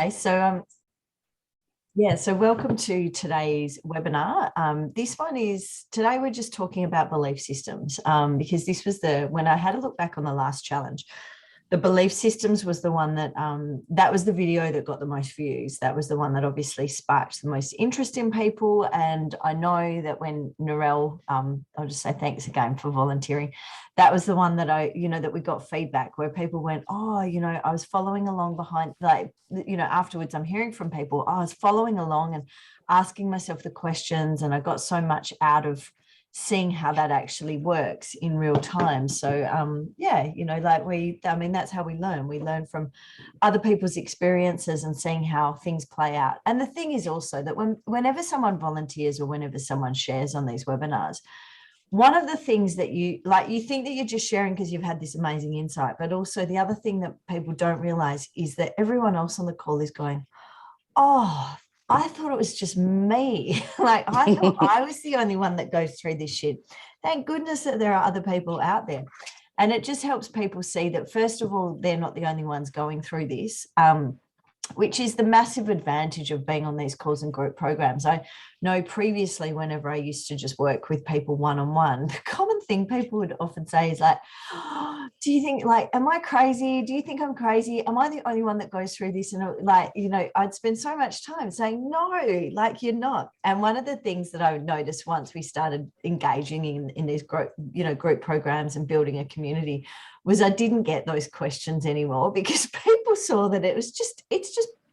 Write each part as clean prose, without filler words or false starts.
Okay, so welcome to today's webinar. This one is, today we're just talking about belief systems, because this was when I had a look back on the last challenge, the belief systems was the one that was the video that got the most views. That was the one that obviously sparked the most interest in people. And I know that when Narelle, I'll just say thanks again for volunteering. That was the one that that we got feedback where people went, oh, I was following along behind, afterwards I'm hearing from people, I was following along and asking myself the questions, and I got so much out of seeing how that actually works in real time. So that's how we learn. We learn from other people's experiences and seeing how things play out. And the thing is also that whenever someone volunteers or whenever someone shares on these webinars, one of the things that you think that you're just sharing because you've had this amazing insight, but also the other thing that people don't realize is that everyone else on the call is going, oh, I thought it was just me. Like, I thought I was the only one that goes through this shit. Thank goodness that there are other people out there. And it just helps people see that, first of all, they're not the only ones going through this, which is the massive advantage of being on these calls and group programs. I know previously, whenever I used to just work with people one-on-one, the common thing people would often say is like, oh, do you think, like, am I crazy? Do you think I'm crazy? Am I the only one that goes through this? And I'd spend so much time saying, no, like, you're not. And one of the things that I would notice once we started engaging in these group programs and building a community was I didn't get those questions anymore, because people saw that it's just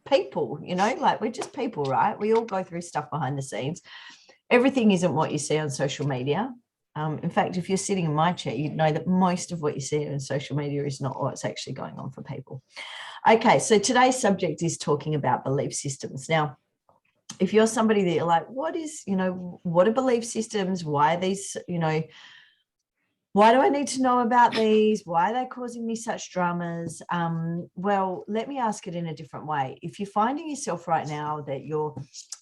people, like, we're just people, right? We all go through stuff behind the scenes. Everything isn't what you see on social media. In fact, if you're sitting in my chair, you'd know that most of what you see on social media is not what's actually going on for people. Okay, so today's subject is talking about belief systems. Now, if you're somebody that you're like, what are belief systems? Why are these, why do I need to know about these? Why are they causing me such dramas? Well, let me ask it in a different way. If you're finding yourself right now that you're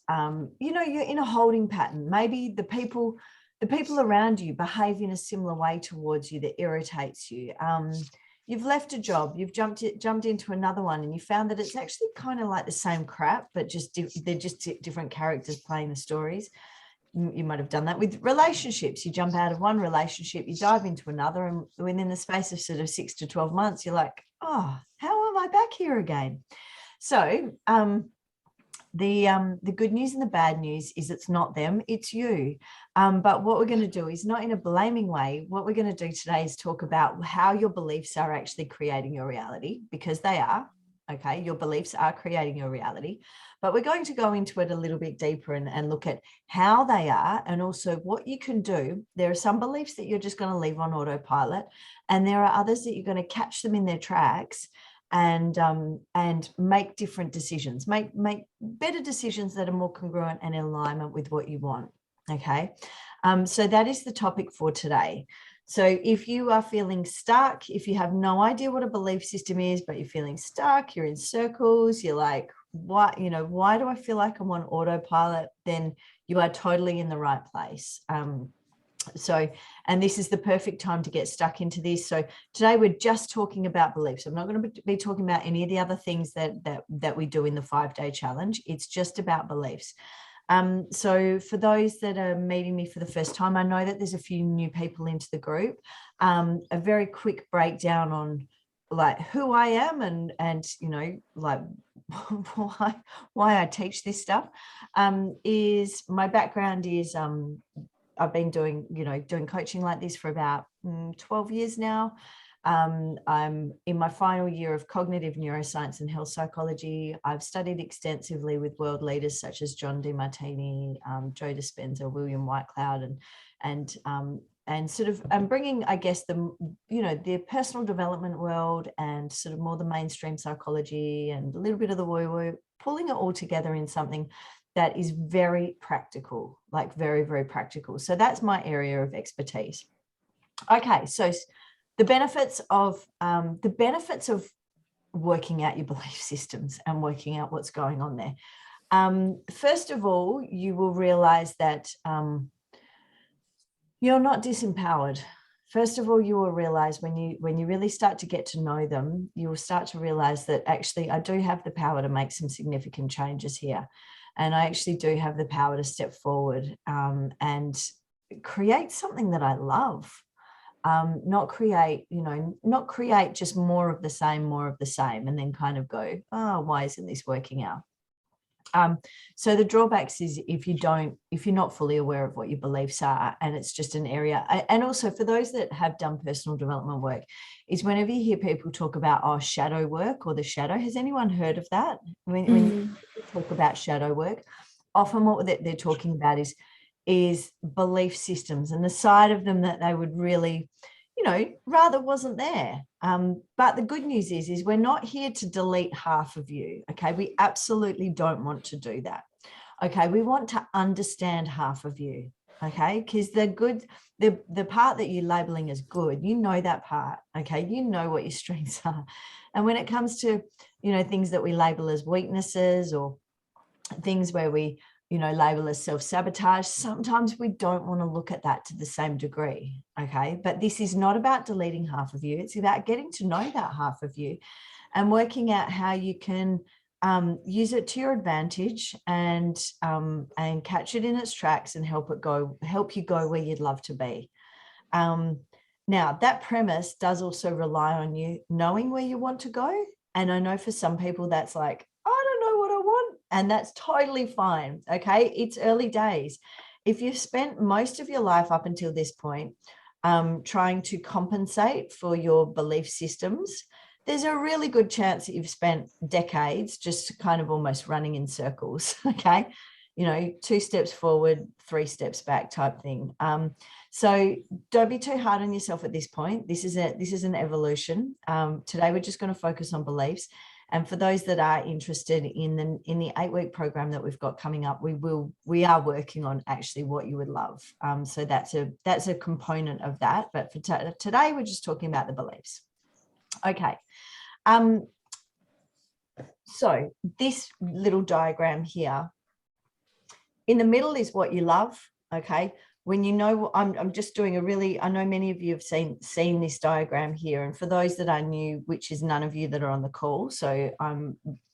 in a holding pattern, maybe the people around you behave in a similar way towards you that irritates you. You've left a job, you've jumped into another one, and you found that it's actually kind of like the same crap, but they're just different characters playing the stories. You might have done that with relationships. You jump out of one relationship, you dive into another, and within the space of sort of 6 to 12 months, you're like, oh, how am I back here again? So the good news and the bad news is it's not them, it's you. But what we're going to do is not in a blaming way. What we're going to do today is talk about how your beliefs are actually creating your reality, because they are. Okay, your beliefs are creating your reality, but we're going to go into it a little bit deeper and look at how they are, and also what you can do. There are some beliefs that you're just going to leave on autopilot, and there are others that you're going to catch them in their tracks and make different decisions, make better decisions that are more congruent and in alignment with what you want. Okay, so that is the topic for today. So if you are feeling stuck, if you have no idea what a belief system is, but you're feeling stuck, you're in circles, you're like, why do I feel like I'm on autopilot? Then you are totally in the right place. And this is the perfect time to get stuck into this. So today we're just talking about beliefs. I'm not going to be talking about any of the other things that we do in the 5-day challenge. It's just about beliefs. So for those that are meeting me for the first time, I know that there's a few new people into the group. A very quick breakdown on like who I am and like why I teach this stuff. Is my background is I've been doing coaching like this for about 12 years now. I'm in my final year of cognitive neuroscience and health psychology. I've studied extensively with world leaders such as John Demartini, Joe Dispenza, William Whitecloud, and sort of I'm bringing, I guess, the personal development world and sort of more the mainstream psychology and a little bit of the woo-woo, pulling it all together in something that is very practical, like very, very practical. So that's my area of expertise. Okay, so the benefits of working out your belief systems and working out what's going on there. First of all, you will realize that you're not disempowered. first of all, you will realize when you really start to get to know them, you will start to realize that actually I do have the power to make some significant changes here. And I actually do have the power to step forward and create something that I love. Not create just more of the same, and then kind of go, oh, why isn't this working out? So the drawbacks is if you're not fully aware of what your beliefs are, and it's just an area. And also for those that have done personal development work, is whenever you hear people talk about shadow work or the shadow, has anyone heard of that? When you talk about shadow work, often what they're talking about is belief systems and the side of them that they would really, rather wasn't there. But the good news is we're not here to delete half of you. Okay. We absolutely don't want to do that. Okay. We want to understand half of you. Okay. Because the part that you're labeling as good, that part. Okay. You know what your strengths are. And when it comes to, things that we label as weaknesses or things where we, label as self-sabotage, sometimes we don't want to look at that to the same degree. Okay. But this is not about deleting half of you. It's about getting to know that half of you and working out how you can use it to your advantage and catch it in its tracks and help you go where you'd love to be. Now that premise does also rely on you knowing where you want to go. And I know for some people that's like, I don't know what I want. And that's totally fine. Okay. It's early days. If you've spent most of your life up until this point trying to compensate for your belief systems, there's a really good chance that you've spent decades just kind of almost running in circles. Okay. 2 steps forward, 3 steps back type thing. So don't be too hard on yourself at this point. This is an evolution. Today, we're just going to focus on beliefs. And for those that are interested in the 8-week program that we've got coming up, we are working on actually what you would love. So that's a component of that. But for today, we're just talking about the beliefs. Okay. So this little diagram here, in the middle is what you love. Okay. When I'm just doing I know many of you have seen this diagram here. And for those that are new, which is none of you that are on the call. So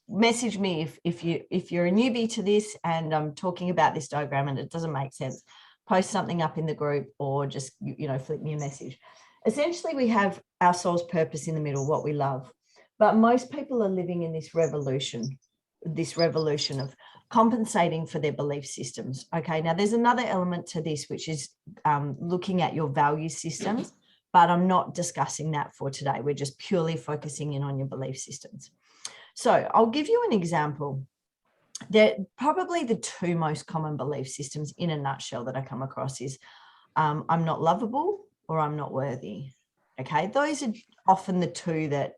message me if you're a newbie to this and I'm talking about this diagram and it doesn't make sense, post something up in the group or just, flick me a message. Essentially, we have our soul's purpose in the middle, what we love. But most people are living in this revolution of compensating for their belief systems. Okay, now there's another element to this, which is looking at your value systems, but I'm not discussing that for today. We're just purely focusing in on your belief systems. So I'll give you an example. They're probably the 2 most common belief systems in a nutshell that I come across is I'm not lovable or I'm not worthy. Okay, those are often the 2 that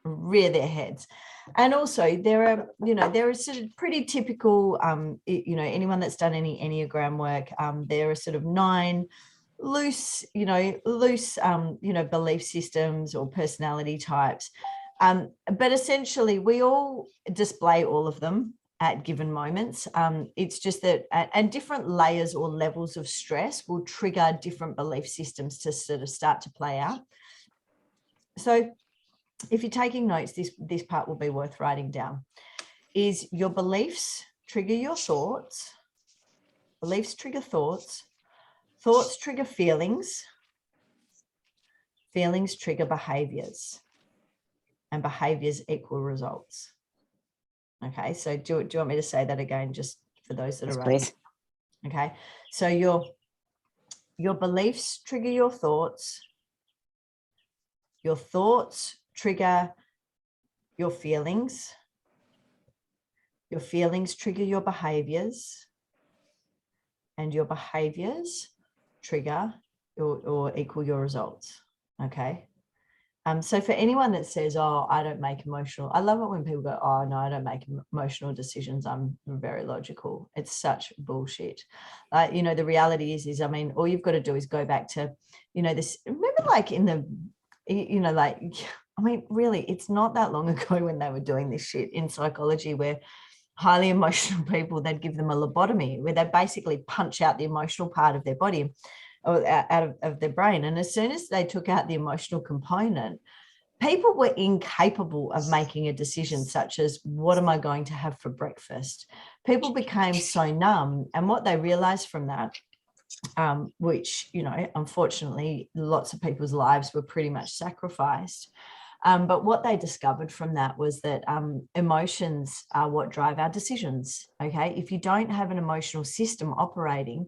rear their heads. And also there are sort of pretty typical, anyone that's done any Enneagram work, there are sort of 9 loose belief systems or personality types. But essentially we all display all of them at given moments. It's just that, and different layers or levels of stress will trigger different belief systems to sort of start to play out. So if you're taking notes, this part will be worth writing down. Is your beliefs trigger your thoughts, beliefs trigger thoughts, thoughts trigger feelings, feelings trigger behaviors, and behaviors equal results. Okay, so do you want me to say that again, just for those that are writing? Please. Okay, so your beliefs trigger your thoughts trigger your feelings trigger your behaviors, and your behaviors trigger or equal your results. Okay. So for anyone that says, oh, I don't make emotional, I love it when people go, oh no, I don't make emotional decisions, I'm very logical. It's such bullshit. The reality is I mean, all you've got to do is go back to, this, remember like in the, I mean, really, it's not that long ago when they were doing this shit in psychology where highly emotional people, they'd give them a lobotomy where they basically punch out the emotional part of their body. or out of their brain. And as soon as they took out the emotional component, people were incapable of making a decision such as, what am I going to have for breakfast? People became so numb. And what they realized from that, which, you know, unfortunately, lots of people's lives were pretty much sacrificed. But what they discovered from that was that emotions are what drive our decisions. Okay. If you don't have an emotional system operating,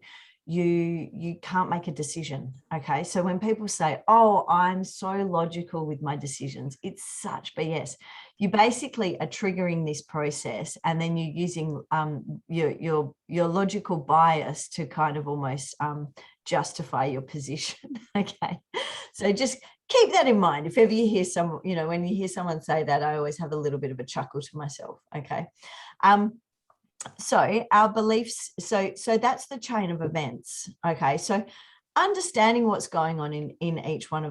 you can't make a decision. Okay. So when people say, oh, I'm so logical with my decisions, it's such BS. You basically are triggering this process, and then you're using your logical bias to kind of almost justify your position. Okay. So just keep that in mind. If ever you hear someone, you know, when you hear someone say that, I always have a little bit of a chuckle to myself. Okay. So our beliefs, so that's the chain of events. Okay. So understanding what's going on in each one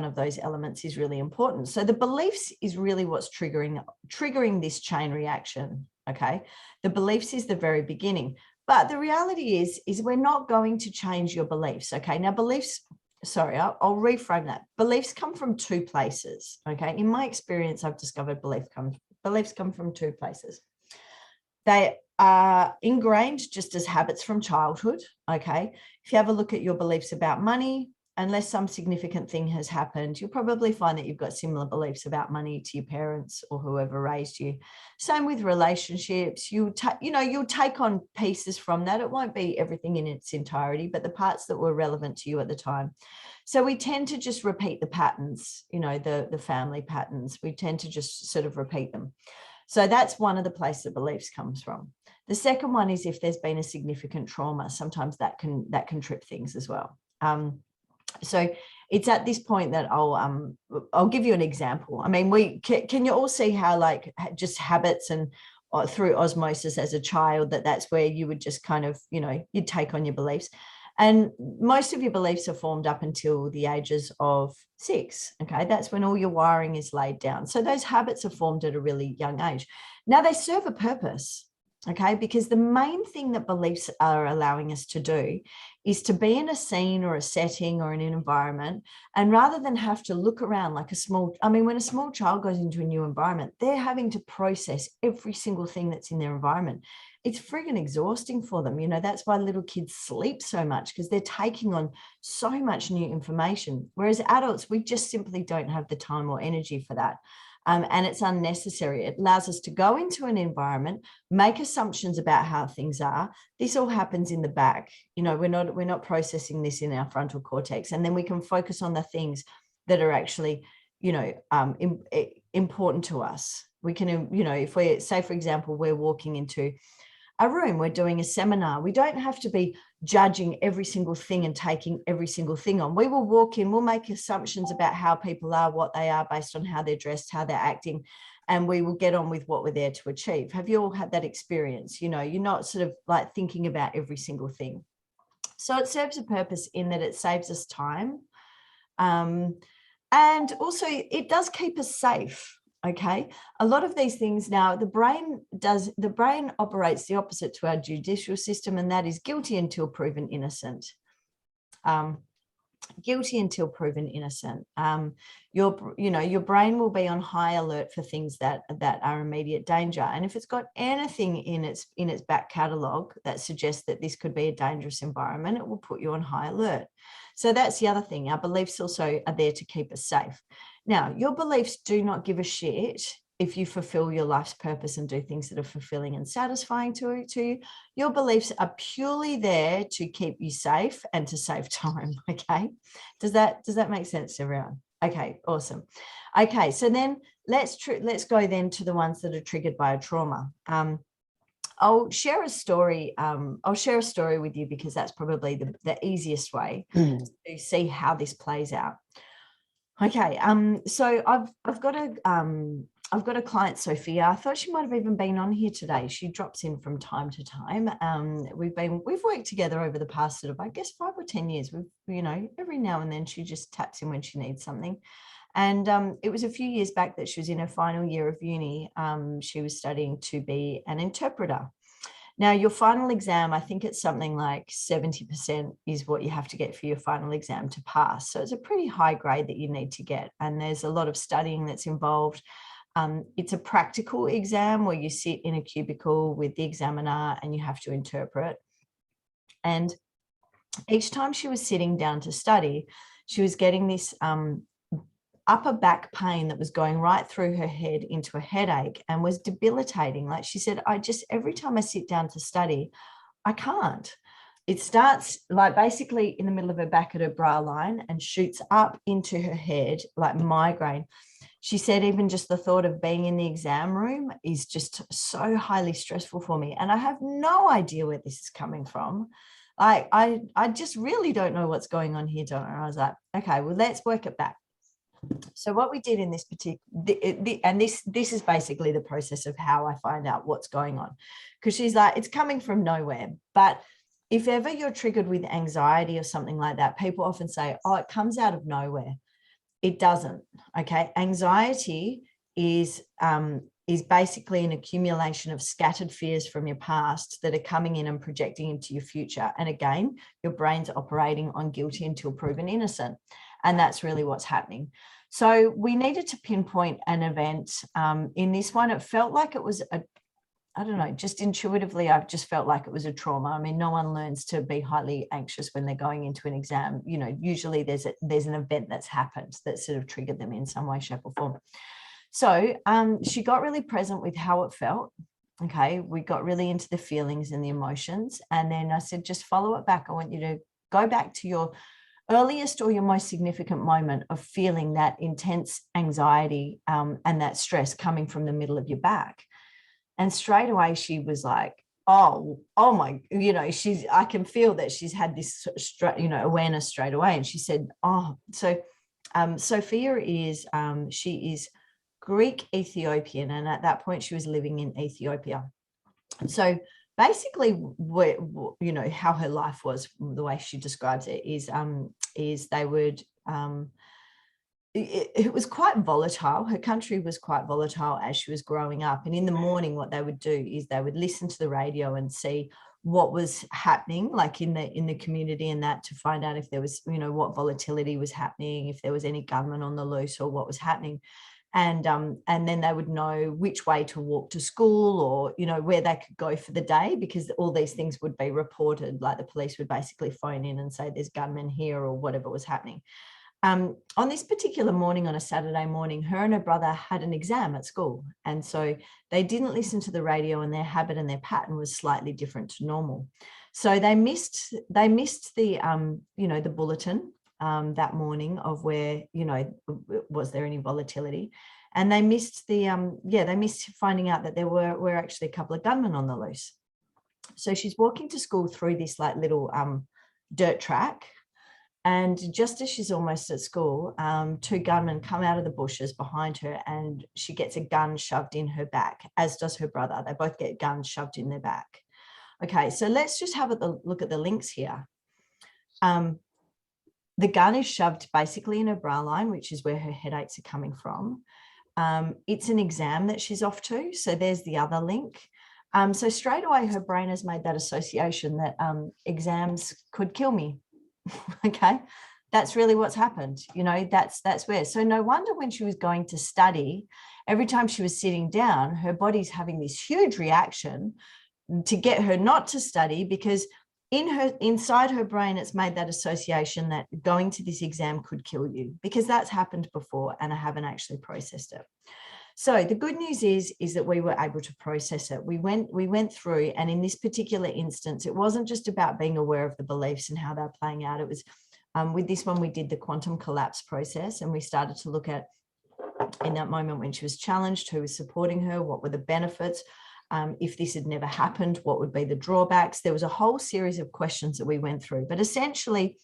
of those elements is really important. So the beliefs is really what's triggering this chain reaction. Okay. The beliefs is the very beginning. But the reality is we're not going to change your beliefs. Okay. Now beliefs, sorry, I'll reframe that. Beliefs come from two places. Okay. In my experience, I've discovered beliefs come from two places. They are ingrained just as habits from childhood. Okay. If you have a look at your beliefs about money, unless some significant thing has happened, you'll probably find that you've got similar beliefs about money to your parents or whoever raised you. Same with relationships. You'll take on pieces from that. It won't be everything in its entirety, but the parts that were relevant to you at the time. So we tend to just repeat the patterns, you know, the family patterns. We tend to just sort of repeat them. So that's one of the places that beliefs comes from. The second one is if there's been a significant trauma, sometimes that can trip things as well. So it's at this point that I'll give you an example. I mean, can you all see how like just habits and through osmosis as a child, that's where you would just kind of, you know, you'd take on your beliefs. And most of your beliefs are formed up until the ages of 6. Okay. That's when all your wiring is laid down. So those habits are formed at a really young age. Now they serve a purpose. Okay. Because the main thing that beliefs are allowing us to do is to be in a scene or a setting or in an environment. And rather than have to look around like when a small child goes into a new environment, they're having to process every single thing that's in their environment. It's friggin' exhausting for them. You know, that's why little kids sleep so much, because they're taking on so much new information. Whereas adults, we just simply don't have the time or energy for that. And it's unnecessary. It allows us to go into an environment, make assumptions about how things are. This all happens in the back. You know, we're not processing this in our frontal cortex. And then we can focus on the things that are actually, you know, important to us. We can, you know, if we say, for example, we're walking into a room, we're doing a seminar, we don't have to be judging every single thing and taking every single thing on. We will walk in, we'll make assumptions about how people are, what they are based on how they're dressed, how they're acting, and we will get on with what we're there to achieve. Have you all had that experience? You know, you're not sort of like thinking about every single thing. So it serves a purpose in that it saves us time. And also it does keep us safe. Okay. A lot of these things now, the brain operates the opposite to our judicial system, and that is guilty until proven innocent. Guilty until proven innocent. Your brain will be on high alert for things that are immediate danger. And if it's got anything in its back catalogue that suggests that this could be a dangerous environment, it will put you on high alert. So that's the other thing. Our beliefs also are there to keep us safe. Now, your beliefs do not give a shit if you fulfill your life's purpose and do things that are fulfilling and satisfying to you. Your beliefs are purely there to keep you safe and to save time. Okay. Does that make sense to everyone? Okay, awesome. Okay, so then let's go then to the ones that are triggered by a trauma. I'll share a story. I'll share a story with you because that's probably the easiest way to see how this plays out. Okay, so I've got a client, Sophia. I thought she might have even been on here today. She drops in from time to time. We've worked together over the past sort of, I guess, 5 or 10 years. Every now and then she just taps in when she needs something. And it was a few years back that she was in her final year of uni. She was studying to be an interpreter. Now, your final exam, I think it's something like 70% is what you have to get for your final exam to pass. So it's a pretty high grade that you need to get. And there's a lot of studying that's involved. It's a practical exam where you sit in a cubicle with the examiner and you have to interpret. And each time she was sitting down to study, she was getting this upper back pain that was going right through her head into a headache and was debilitating. Like she said, every time I sit down to study, I can't. It starts like basically in the middle of her back at her bra line and shoots up into her head like migraine. She said, even just the thought of being in the exam room is just so highly stressful for me. And I have no idea where this is coming from. I just really don't know what's going on here, Donna. I was like, okay, well, let's work it back. So what we did in this particular, and this is basically the process of how I find out what's going on. Because she's like, it's coming from nowhere. But if ever you're triggered with anxiety or something like that, people often say, oh, it comes out of nowhere. It doesn't. Okay. Anxiety is basically an accumulation of scattered fears from your past that are coming in and projecting into your future. And again, your brain's operating on guilty until proven innocent. And that's really what's happening. So we needed to pinpoint an event. In this one, it felt like it was I don't know, just intuitively, I've just felt like it was a trauma. I mean, no one learns to be highly anxious when they're going into an exam. You know, usually there's an event that's happened that sort of triggered them in some way, shape or form. So she got really present with how it felt. Okay, we got really into the feelings and the emotions. And then I said, just follow it back. I want you to go back to your earliest or your most significant moment of feeling that intense anxiety and that stress coming from the middle of your back. And straight away she was like, oh my, you know, I can feel that she's had this, you know, awareness straight away. And she said, oh, so Sophia is, she is Greek Ethiopian. And at that point she was living in Ethiopia. So basically, you know, how her life was, the way she describes it is they would, it was quite volatile. Her country was quite volatile as she was growing up. And in the morning, what they would do is they would listen to the radio and see what was happening, like in the community, and that to find out if there was, you know, what volatility was happening, if there was any gunmen on the loose or what was happening. And then they would know which way to walk to school, or, you know, where they could go for the day, because all these things would be reported. Like the police would basically phone in and say there's gunmen here or whatever was happening. On this particular morning, on a Saturday morning, her and her brother had an exam at school. And so they didn't listen to the radio, and their habit and their pattern was slightly different to normal. So they missed the, you know, the bulletin that morning of where, you know, was there any volatility. And they missed they missed finding out that there were actually a couple of gunmen on the loose. So she's walking to school through this like little dirt track. And just as she's almost at school, two gunmen come out of the bushes behind her, and she gets a gun shoved in her back, as does her brother. They both get guns shoved in their back. Okay, so let's just have a look at the links here. The gun is shoved basically in her bra line, which is where her headaches are coming from. It's an exam that she's off to. So there's the other link. So straight away, her brain has made that association that exams could kill me. Okay, that's really what's happened. You know, that's where. So no wonder when she was going to study, every time she was sitting down, her body's having this huge reaction to get her not to study, because inside her brain, it's made that association that going to this exam could kill you, because that's happened before and I haven't actually processed it. So the good news is that we were able to process it. We went through, and in this particular instance, it wasn't just about being aware of the beliefs and how they're playing out. It was with this one, we did the quantum collapse process, and we started to look at, in that moment when she was challenged, who was supporting her, what were the benefits, if this had never happened, what would be the drawbacks. There was a whole series of questions that we went through, but essentially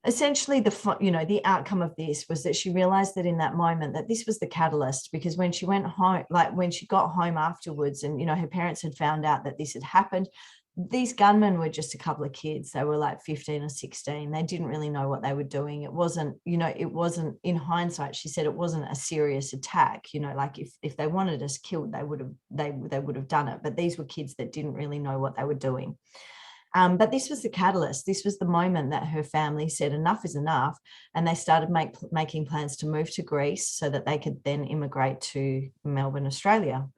essentially the outcome of this was that she realized that in that moment that this was the catalyst, because when she went home, like when she got home afterwards, and her parents had found out that this had happened, these gunmen were just a couple of kids. They were like 15 or 16. They didn't really know what they were doing. It wasn't, in hindsight, she said it wasn't a serious attack. Like if they wanted us killed, they would have done it. But these were kids that didn't really know what they were doing. But this was the catalyst. This was the moment that her family said enough is enough, and they started making plans to move to Greece so that they could then immigrate to Melbourne, Australia.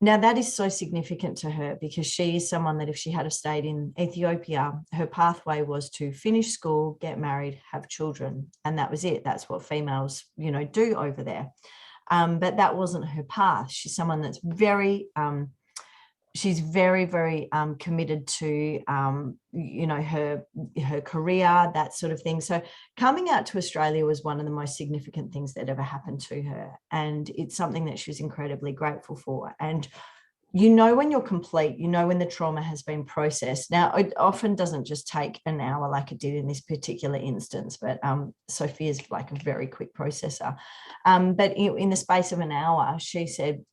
Now, that is so significant to her, because she is someone that if she had stayed in Ethiopia, her pathway was to finish school, get married, have children, and that was it. That's what females, do over there. But that wasn't her path. She's someone that's very, very committed to, her career, that sort of thing. So coming out to Australia was one of the most significant things that ever happened to her. And it's something that she was incredibly grateful for. And when you're complete, when the trauma has been processed. Now, it often doesn't just take an hour like it did in this particular instance, but Sophia's like a very quick processor. But in the space of an hour, she said,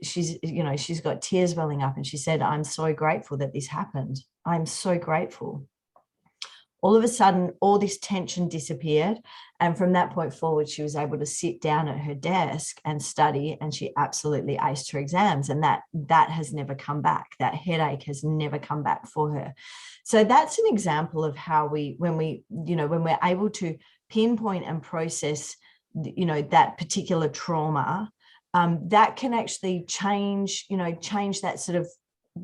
she's got tears welling up, and she said, I'm so grateful that this happened. I'm so grateful. All of a sudden, all this tension disappeared. And from that point forward, she was able to sit down at her desk and study, and she absolutely aced her exams. And that has never come back. That headache has never come back for her. So that's an example of how when we're able to pinpoint and process, that particular trauma, that can actually change that sort of,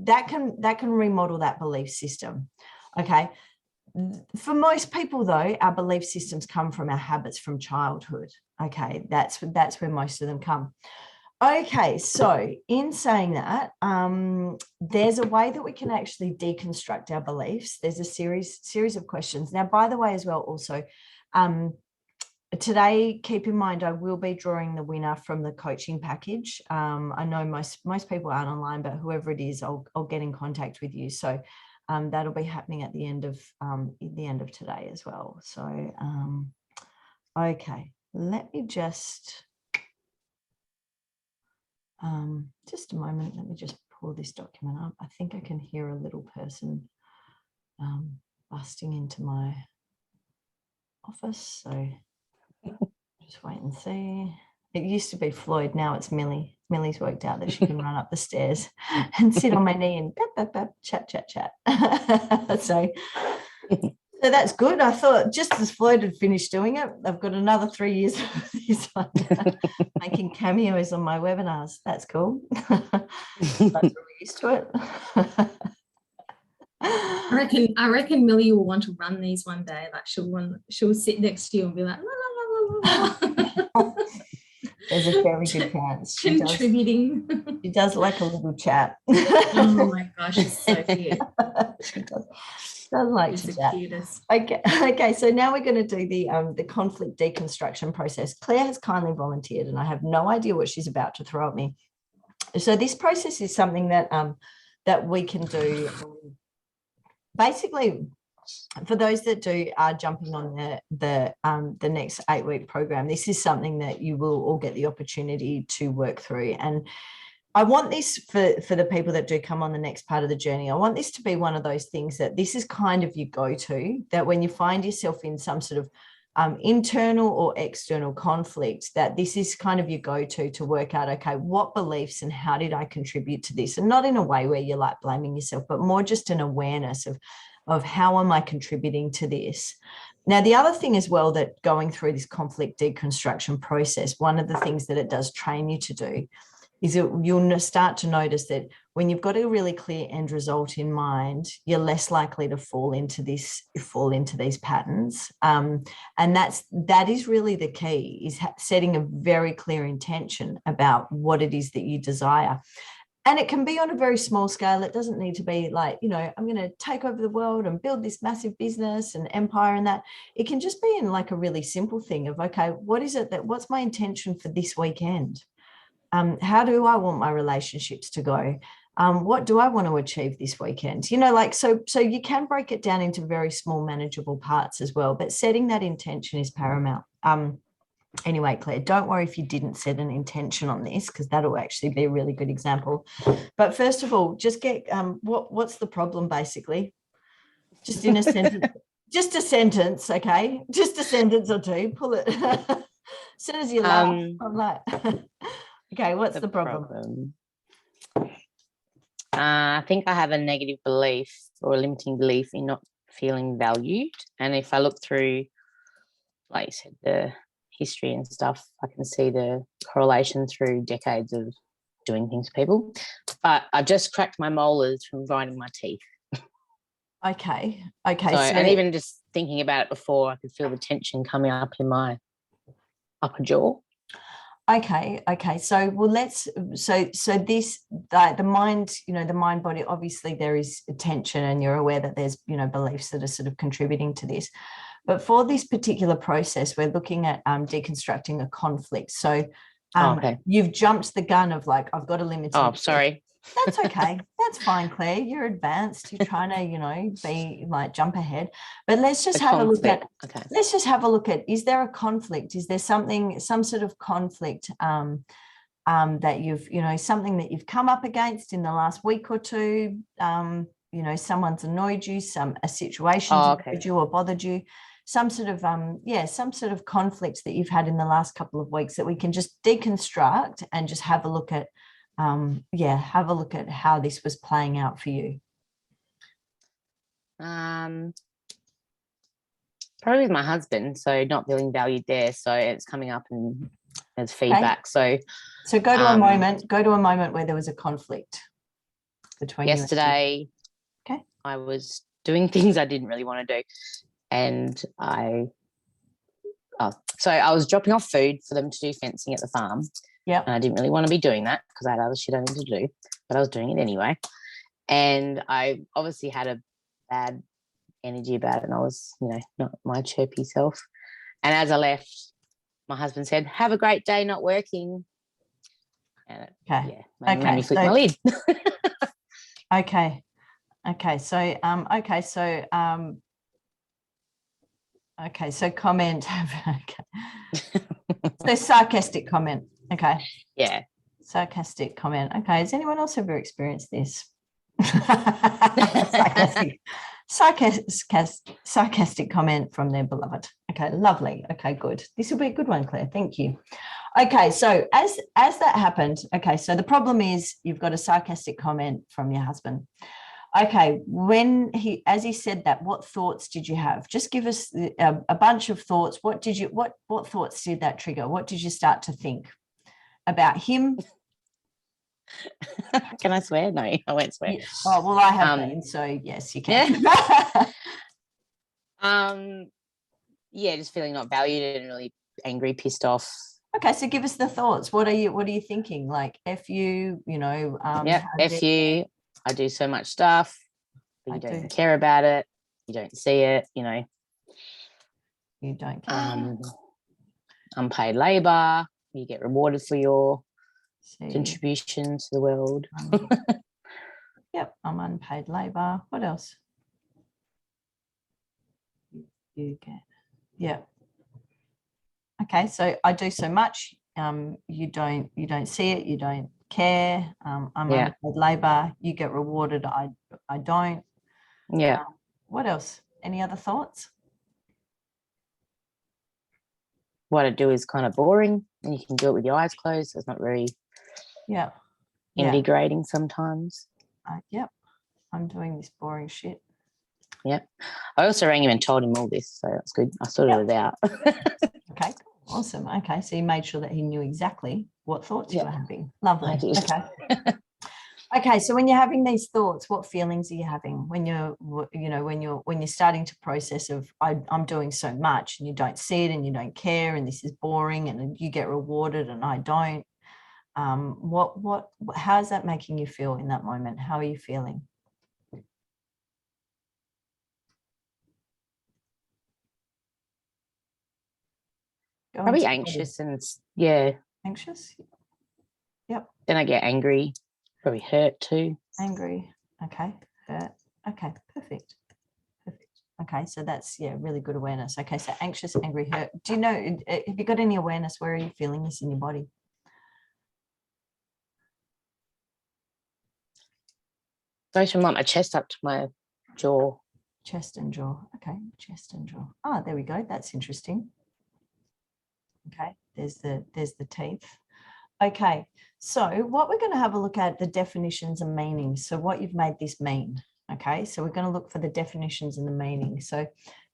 that can remodel that belief system. Okay. For most people, though, our belief systems come from our habits from childhood. Okay, that's where most of them come. Okay, so in saying that, there's a way that we can actually deconstruct our beliefs. There's a series of questions. Now, by the way, as well, also, today, keep in mind, I will be drawing the winner from the coaching package. I know most people aren't online, but whoever it is, I'll get in contact with you. So that'll be happening at the end of today as well. So, okay, let me just a moment. Let me just pull this document up. I think I can hear a little person busting into my office. So just wait and see. It used to be Floyd, now it's Millie. Millie's worked out that she can run up the stairs and sit on my knee and chat. So that's good. I thought just as Floyd had finished doing it, I've got another 3 years of this one, making cameos on my webinars. That's cool. That's really used to it. I reckon Millie will want to run these one day. Like she'll sit next to you and be like, la, la, la, la, la. There's a very good chance. Contributing. She does like a little chat. Oh my gosh, it's so cute. She does like to chat. Cutest. Okay. So now we're going to do the conflict deconstruction process. Claire has kindly volunteered, and I have no idea what she's about to throw at me. So this process is something that that we can do. Basically, for those that are jumping on the next 8-week program, this is something that you will all get the opportunity to work through. And I want this for the people that do come on the next part of the journey. I want this to be one of those things that this is kind of your go-to, that when you find yourself in some sort of internal or external conflict, that this is kind of your go-to to work out, okay, what beliefs and how did I contribute to this? And not in a way where you're like blaming yourself, but more just an awareness of how am I contributing to this? Now, the other thing as well, that going through this conflict deconstruction process, one of the things that it does train you to do is that you'll start to notice that when you've got a really clear end result in mind, you're less likely to fall into these patterns. And that is really the key, is setting a very clear intention about what it is that you desire. And it can be on a very small scale. It doesn't need to be like, I'm going to take over the world and build this massive business and empire and that. It can just be in like a really simple thing of, okay, what's my intention for this weekend? How do I want my relationships to go? What do I want to achieve this weekend? You know, like, so you can break it down into very small, manageable parts as well, but setting that intention is paramount. Anyway, Claire, don't worry if you didn't set an intention on this, because that'll actually be a really good example. But first of all, just get what's the problem, basically? Just in a sentence, just a sentence, okay? Just a sentence or two. Pull it. As soon as you laugh, I'm like, okay, what's the problem? I think I have a negative belief or a limiting belief in not feeling valued. And if I look through, like you said, the history and stuff, I can see the correlation through decades of doing things to people. But I just cracked my molars from grinding my teeth. Okay. So, and even just thinking about it before, I could feel the tension coming up in my upper jaw. Okay. So the mind, you know, the mind body, obviously there is tension, and you're aware that there's, you know, beliefs that are sort of contributing to this. But for this particular process, we're looking at deconstructing a conflict. So you've jumped the gun of like, I've got a limited. Oh, sorry. That's okay. That's fine, Claire. You're advanced. You're trying to, you know, be like jump ahead. But let's just have a look at. Okay. Let's just have a look at. Is there a conflict? Is there some sort of conflict that you've, you know, something that you've come up against in the last week or two? You know, someone's annoyed you. A situation annoyed you or bothered you. Some sort of some sort of conflicts that you've had in the last couple of weeks that we can just deconstruct and just have a look at. Have a look at how this was playing out for you. Probably with my husband, so not feeling valued there. So it's coming up and as feedback. Okay. So go to a moment. Go to a moment where there was a conflict between yesterday. You. Okay. I was doing things I didn't really want to do, and I was dropping off food for them to do fencing at the farm. Yeah. And I didn't really want to be doing that because I had other shit I needed to do, but I was doing it anyway. And I obviously had a bad energy about it, and I was, you know, not my chirpy self. And as I left, my husband said, "Have a great day not working." And it, made me flick my lid. Okay. So comment. So sarcastic comment. Okay. Yeah. Sarcastic comment. Okay. Has anyone else ever experienced this? Sarcastic comment from their beloved. Okay, lovely. Okay, good. This will be a good one, Claire. Thank you. Okay, so as that happened, okay, so the problem is you've got a sarcastic comment from your husband. Okay, as he said that, what thoughts did you have? Just give us a bunch of thoughts. What thoughts did that trigger? What did you start to think about him? Can I swear? No, I won't swear. Yeah. Oh, well, I have been, so yes, you can. Just feeling not valued and really angry, pissed off. Okay, so give us the thoughts. What are you thinking? Like, F you, you know. F you. I do so much stuff, but you don't care about it. You don't see it, you know. You don't care. Unpaid labour. You get rewarded for your contribution to the world. Yep, I'm unpaid labour. What else? You get. Yeah. Okay, so I do so much. You don't see it. You don't care. I'm unpaid labour. You get rewarded. I don't. Yeah. What else? Any other thoughts? What I do is kind of boring, and you can do it with your eyes closed. So it's not very invigorating sometimes. Yep. I'm doing this boring shit. Yep. I also rang him and told him all this, so that's good. I sorted it out. Okay, awesome. Okay, so you made sure that he knew exactly what thoughts you were having. Lovely. Okay. Okay, so when you're having these thoughts, what feelings are you having when you're starting to process of I'm doing so much and you don't see it and you don't care and this is boring and you get rewarded and I don't. How is that making you feel in that moment? How are you feeling? Probably anxious and anxious. Yep. Then I get angry, probably hurt too. angry. Okay, hurt. Okay, perfect. Perfect. Okay, so that's, yeah, really good awareness. Okay, so anxious, angry, hurt. Do you know, have you got any awareness? Where are you feeling this in your body? Goes from like my chest up to my jaw. Chest and jaw. Okay, chest and jaw. Ah, there we go. That's interesting. Okay, there's the teeth. Okay, so what we're going to have a look at the definitions and meanings. So what you've made this mean. Okay, so we're going to look for the definitions and the meaning. So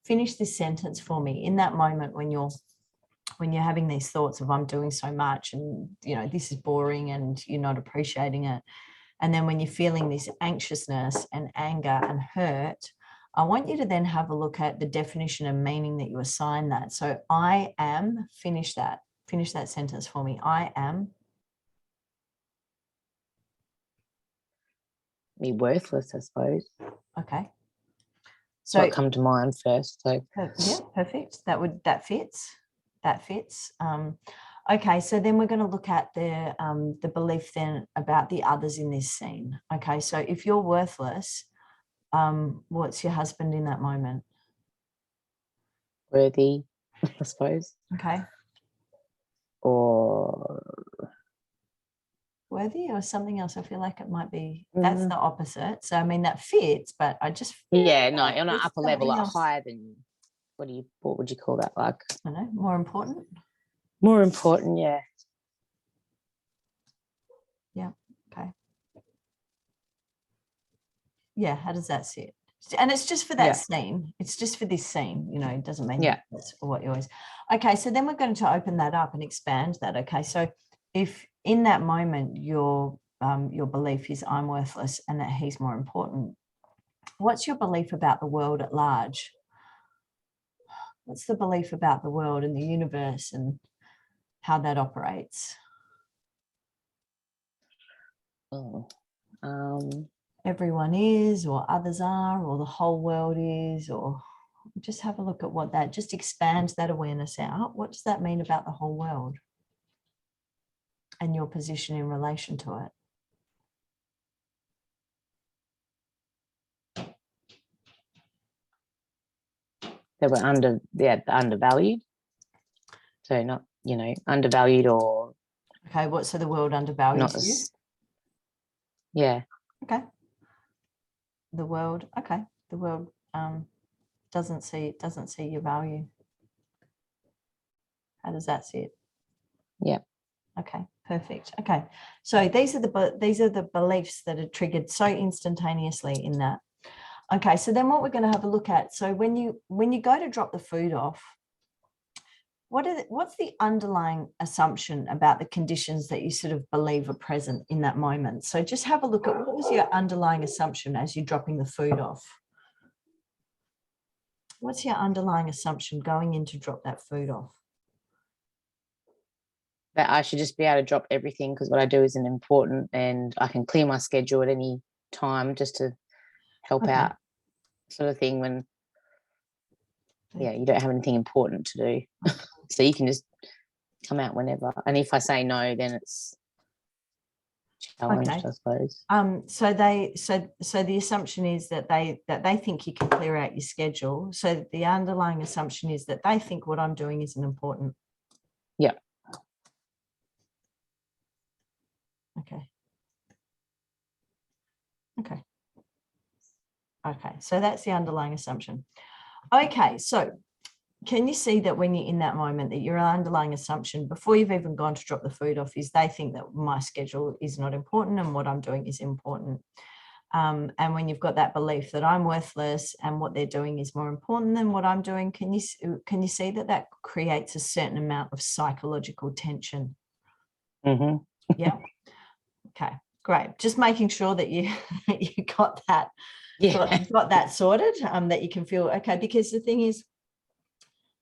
finish this sentence for me. In that moment when you're having these thoughts of I'm doing so much and this is boring and you're not appreciating it. And then when you're feeling this anxiousness and anger and hurt, I want you to then have a look at the definition and meaning that you assign that. So I am, finish that sentence for me. I am. Be worthless, I suppose. Okay. So what come to mind first. So yeah, perfect. That fits. Okay, so then we're going to look at the belief then about the others in this scene. Okay, so if you're worthless, what's your husband in that moment? Worthy, I suppose. Okay. Or worthy or something else. I feel like it might be, that's the opposite. So I mean that fits, but I just on an upper level, like higher than what would you call that? Like, I don't know, more important. More important, yeah. Yeah. Okay. Yeah. How does that sit? And it's just for that scene. It's just for this scene. It doesn't mean that's for what you always. Okay. So then we're going to open that up and expand that. Okay. So if in that moment your belief is I'm worthless and that he's more important, what's your belief about the world at large? What's the belief about the world and the universe and how that operates? Everyone is, or others are, or the whole world is, or just have a look at what that, just expand that awareness out. What does that mean about the whole world and your position in relation to it? They were undervalued. So not, undervalued or. Okay, so the world undervalues you? Yeah. Okay. The world doesn't see your value. How does that sit? Yeah. Okay, perfect. Okay, so these are the beliefs that are triggered so instantaneously in that. Okay, so then what we're going to have a look at. So when you go to drop the food off, what's the underlying assumption about the conditions that you sort of believe are present in that moment? So just have a look at what was your underlying assumption as you're dropping the food off. What's your underlying assumption going in to drop that food off? That I should just be able to drop everything because what I do isn't important and I can clear my schedule at any time just to help out, sort of thing, when you don't have anything important to do. So you can just come out whenever. And if I say no, then it's challenged, I suppose. So the assumption is that they think you can clear out your schedule. So the underlying assumption is that they think what I'm doing isn't important. Yeah. Okay, so that's the underlying assumption. Okay, so can you see that when you're in that moment that your underlying assumption before you've even gone to drop the food off is they think that my schedule is not important and what I'm doing is important. And when you've got that belief that I'm worthless and what they're doing is more important than what I'm doing, can you see that creates a certain amount of psychological tension? Mm-hmm. Yeah. Okay, great. Just making sure that you got that. Got that sorted, that you can feel okay, because the thing is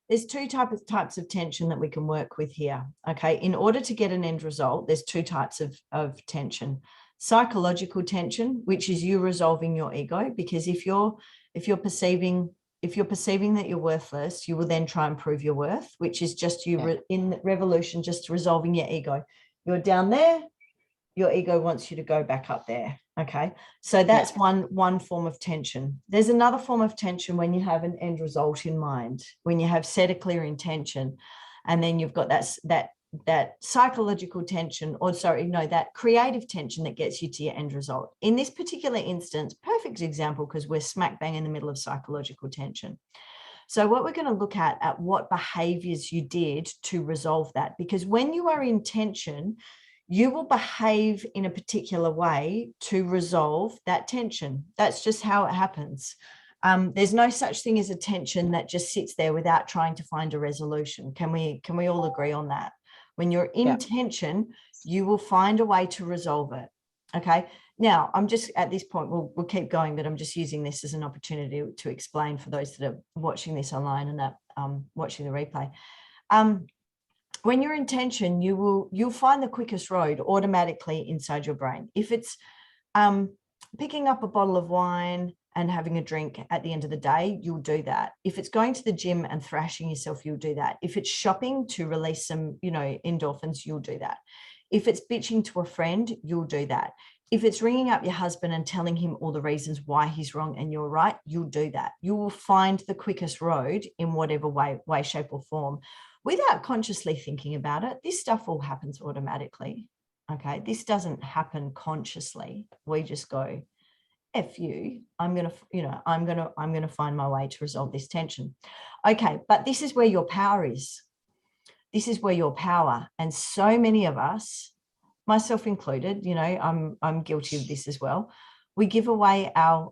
there's two types of tension that we can work with here. Okay, in order to get an end result, there's two types of tension. Psychological tension, which is you resolving your ego, because if you're perceiving that you're worthless, you will then try and prove your worth, which is just you in revolution, just resolving your ego. You're down there, your ego wants you to go back up there. Okay. So that's one form of tension. There's another form of tension when you have an end result in mind, when you have set a clear intention, and then you've got that psychological tension, or sorry, no, that creative tension that gets you to your end result. In this particular instance, perfect example, because we're smack bang in the middle of psychological tension. So what we're going to look at what behaviors you did to resolve that, because when you are in tension, you will behave in a particular way to resolve that tension. That's just how it happens. There's no such thing as a tension that just sits there without trying to find a resolution. Can we all agree on that? When you're in tension, you will find a way to resolve it. Okay. Now, I'm just at this point, we'll keep going, but I'm just using this as an opportunity to explain for those that are watching this online and that watching the replay. When you're in tension, you'll find the quickest road automatically inside your brain. If it's picking up a bottle of wine and having a drink at the end of the day, you'll do that. If it's going to the gym and thrashing yourself, you'll do that. If it's shopping to release some, endorphins, you'll do that. If it's bitching to a friend, you'll do that. If it's ringing up your husband and telling him all the reasons why he's wrong and you're right, you'll do that. You will find the quickest road in whatever way, shape, or form without consciously thinking about it. This stuff all happens automatically. Okay. This doesn't happen consciously. We just go, F you, I'm going to find my way to resolve this tension. Okay. But this is where your power is. This is where your power, and so many of us, myself included, I'm guilty of this as well. We give away our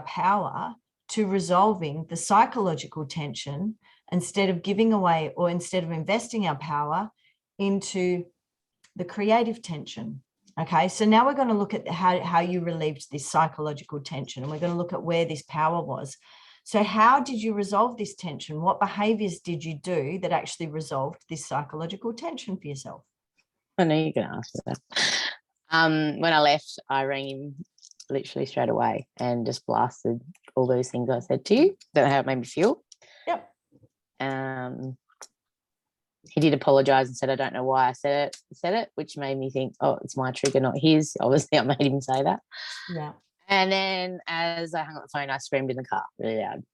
power to resolving the psychological tension instead of giving away, or instead of investing our power into the creative tension. Okay, so now we're going to look at how you relieved this psychological tension, and we're going to look at where this power was. So how did you resolve this tension? What behaviors did you do that actually resolved this psychological tension for yourself? I know you're going to ask that. When I left, I rang him literally straight away and just blasted all those things I said to you. Don't know how it made me feel. Yep. He did apologize and said, I don't know why I said it, which made me think, oh, it's my trigger, not his. Obviously, I made him say that. Yeah. And then as I hung up the phone, I screamed in the car really loud.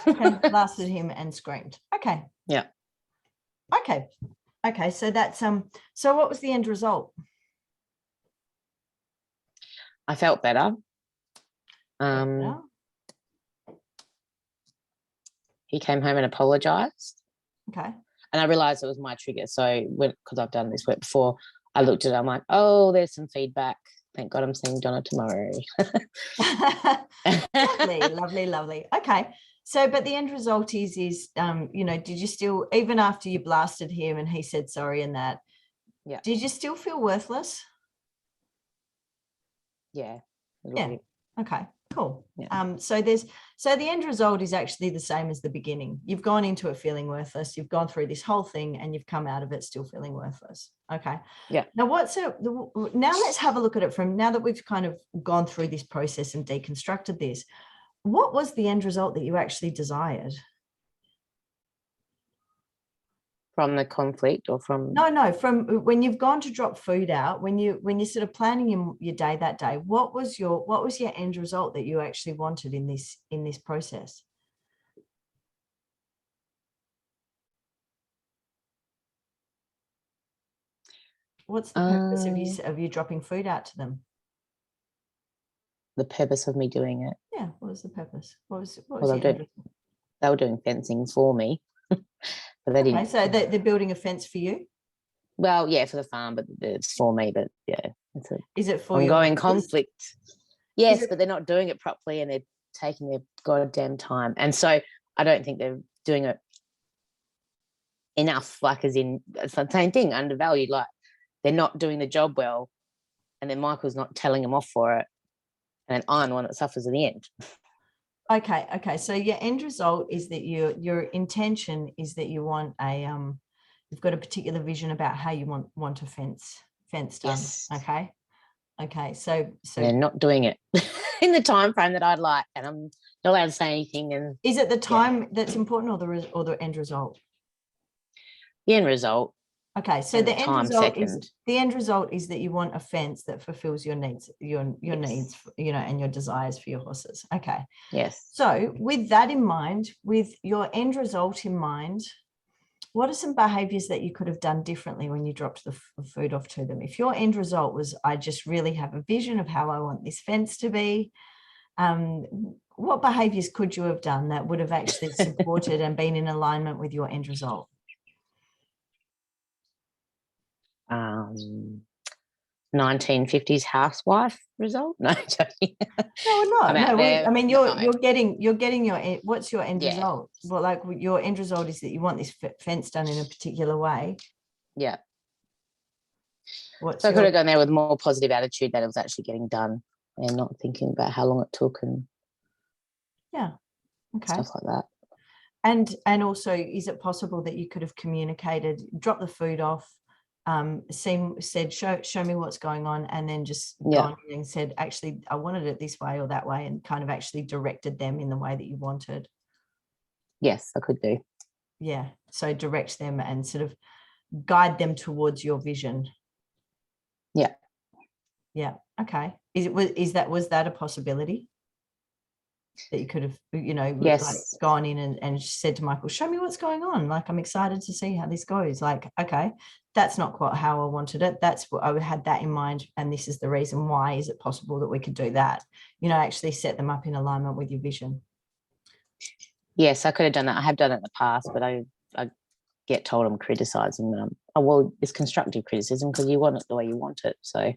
Okay, blasted him and screamed. Okay. Yeah. Okay. So that's so what was the end result? I felt better. He came home and apologized. Okay. And I realized it was my trigger. So because I've done this work before, I looked at it, I'm like, oh, there's some feedback. Thank God I'm seeing Donna tomorrow. Lovely. Okay. So, but the end result is, did you still, even after you blasted him and he said sorry and that, did you still feel worthless? Yeah. Yeah. Okay, cool. Yeah. So the end result is actually the same as the beginning. You've gone into it feeling worthless. You've gone through this whole thing and you've come out of it still feeling worthless. Okay. Yeah. Now now let's have a look at it from now that we've kind of gone through this process and deconstructed this. What was the end result that you actually desired? From the conflict or from? No, from when you've gone to drop food out, when you're sort of planning your day that day, what was your end result that you actually wanted in this process? What's the purpose of you dropping food out to them? The purpose of me doing it. Yeah, what was the purpose? What was they were doing fencing for me. But they didn't. So they're building a fence for you? Well, yeah, for the farm, but it's for me. But yeah, is it for ongoing conflict? Yes, but they're not doing it properly, and they're taking their goddamn time. And so I don't think they're doing it enough. Like, as in, it's the same thing, undervalued. Like, they're not doing the job well, and then Michael's not telling them off for it, and then I'm the one that suffers in the end. Okay. So your end result is that your intention is that you want you've got a particular vision about how you want a fence done. Yes. Okay. So they're not doing it in the time frame that I'd like, and I'm not allowed to say anything. And is it the time that's important, or the end result? The end result. Okay, so and the end time result is second. that you want a fence that fulfills your needs, your needs, you know, and your desires for your horses. Okay. Yes. So with that in mind, with your end result in mind, what are some behaviors that you could have done differently when you dropped the food off to them? If your end result was, I just really have a vision of how I want this fence to be, what behaviors could you have done that would have actually supported and been in alignment with your end result? 1950s housewife result? No, joking. No, we're not. I'm out No, there. I mean, No. you're getting your what's your end Yeah. result? Well, like your end result is that you want this fence done in a particular way. Yeah. What's So I could your have gone there with more positive attitude that it was actually getting done and not thinking about how long it took and okay? stuff like that. And also, is it possible that you could have communicated, drop the food off, said, show me what's going on, and then just gone and said, actually, I wanted it this way or that way, and kind of actually directed them in the way that you wanted? Yes, I could do. Yeah. So direct them and sort of guide them towards your vision. Yeah. Yeah. Okay. Was that a possibility that you could have, you know, Yes. like gone in and said to Michael, show me what's going on. Like, I'm excited to see how this goes. Like, okay, that's not quite how I wanted it. That's what I had that in mind. And this is the reason why. Is it possible that we could do that? You know, actually set them up in alignment with your vision. Yes, I could have done that. I have done it in the past, but I get told I'm criticizing them. Oh, well, it's constructive criticism because you want it the way you want it. So, and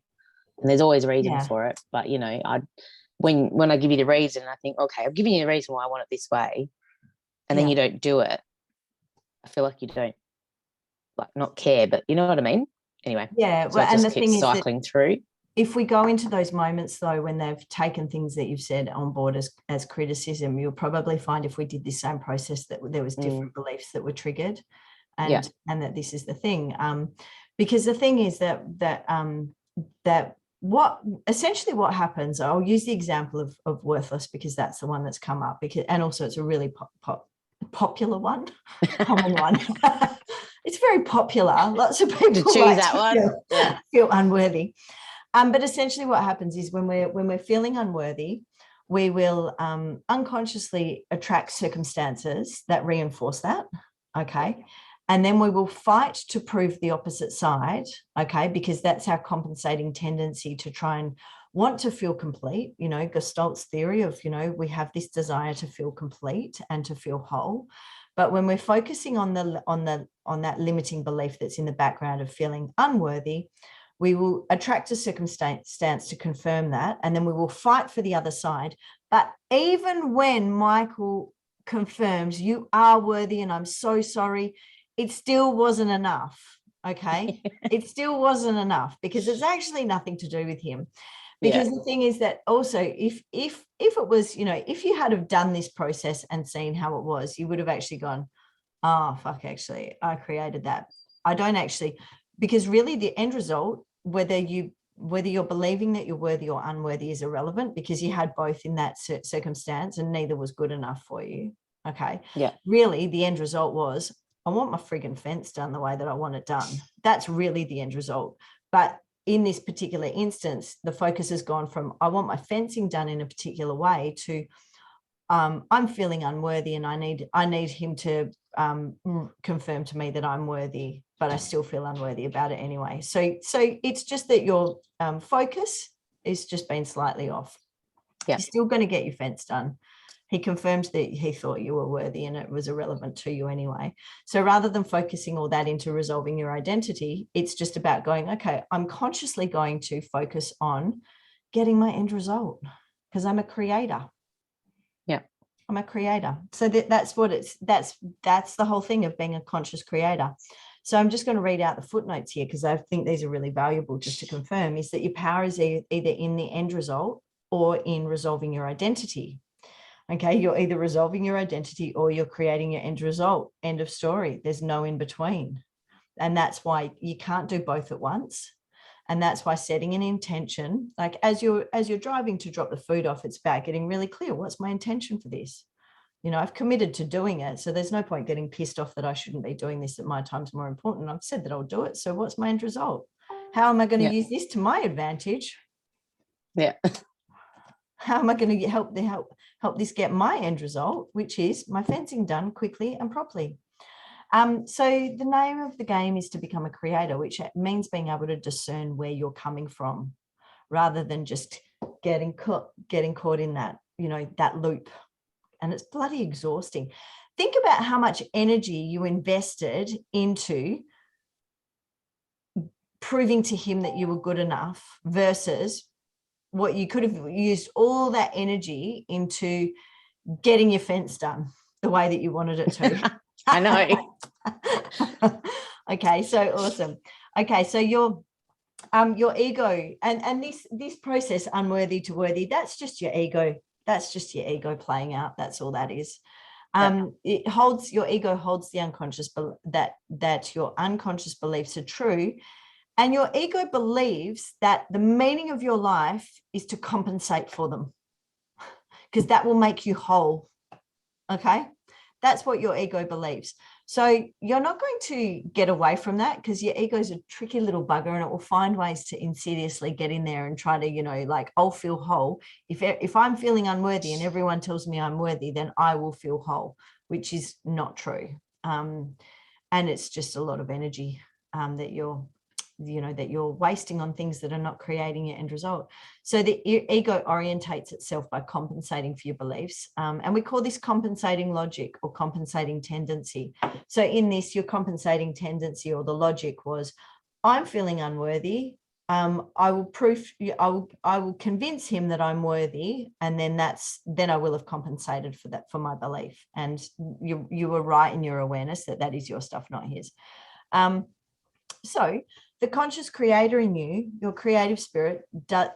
there's always reasons for it. But, you know, when I give you the reason, I think, okay, I've given you the reason why I want it this way, and then you don't do it. I feel like you don't like not care, but you know what I mean? Anyway. Yeah. So Well, it and just the keeps thing cycling is that through. if we go into those moments, though, when they've taken things that you've said on board as criticism, you'll probably find if we did this same process that there was different beliefs that were triggered, and that this is the thing. Because the thing is that what essentially what happens, I'll use the example of Worthless because that's the one that's come up, and also it's a really popular one, common one. It's very popular. Lots of people to choose that one. Feel unworthy. But essentially what happens is when we're feeling unworthy, we will unconsciously attract circumstances that reinforce that. Okay. And then we will fight to prove the opposite side. Okay. Because that's our compensating tendency to try and want to feel complete. You know, Gestalt's theory of, you know, we have this desire to feel complete and to feel whole. But when we're focusing on that limiting belief that's in the background of feeling unworthy, we will attract a circumstance to confirm that, and then we will fight for the other side. But even when Michael confirms you are worthy and I'm so sorry, it still wasn't enough. Okay. It still wasn't enough because it's actually nothing to do with him. Because the thing is that also if it was, you know, if you had have done this process and seen how it was, you would have actually gone, oh, fuck, actually, I created that. I don't actually, because really the end result, whether you're believing that you're worthy or unworthy is irrelevant because you had both in that circumstance and neither was good enough for you. Okay. Yeah. Really, the end result was, I want my friggin' fence done the way that I want it done. That's really the end result. But in this particular instance, the focus has gone from, I want my fencing done in a particular way to, I'm feeling unworthy and I need him to confirm to me that I'm worthy, but I still feel unworthy about it anyway. So it's just that your focus is just been slightly off. Yeah. You're still going to get your fence done. He confirmed that he thought you were worthy and it was irrelevant to you anyway. So rather than focusing all that into resolving your identity, it's just about going, okay, I'm consciously going to focus on getting my end result because I'm a creator. Yeah. I'm a creator. So that's what that's the whole thing of being a conscious creator. So I'm just going to read out the footnotes here because I think these are really valuable just to confirm, is that your power is either in the end result or in resolving your identity. Okay, you're either resolving your identity or you're creating your end result. End of story. There's no in between. And that's why you can't do both at once. And that's why setting an intention, like as you're driving to drop the food off, it's about getting really clear. What's my intention for this? I've committed to doing it. So there's no point getting pissed off that I shouldn't be doing this, that my time's more important. I've said that I'll do it. So what's my end result? How am I going to Yeah. use this to my advantage? Yeah. How am I going to help this get my end result, which is my fencing done quickly and properly? So the name of the game is to become a creator, which means being able to discern where you're coming from, rather than just getting caught in that, that loop. And it's bloody exhausting. Think about how much energy you invested into proving to him that you were good enough versus what you could have used all that energy into getting your fence done the way that you wanted it to. I know. Okay, so awesome. Okay, so your ego and this process, unworthy to worthy, that's just your ego. That's just your ego playing out. That's all that is. Your ego holds the unconscious, that your unconscious beliefs are true. And your ego believes that the meaning of your life is to compensate for them, because that will make you whole. Okay, that's what your ego believes. So you're not going to get away from that, because your ego is a tricky little bugger, and it will find ways to insidiously get in there and try to, I'll feel whole. If I'm feeling unworthy and everyone tells me I'm worthy, then I will feel whole, which is not true. And it's just a lot of energy that you're wasting on things that are not creating your end result. So the ego orientates itself by compensating for your beliefs. And we call this compensating logic or compensating tendency. So in this, your compensating tendency or the logic was, I'm feeling unworthy. I will convince him that I'm worthy. And then I will have compensated for that, for my belief. And you were right in your awareness that is your stuff, not his. So the conscious creator in you, your creative spirit,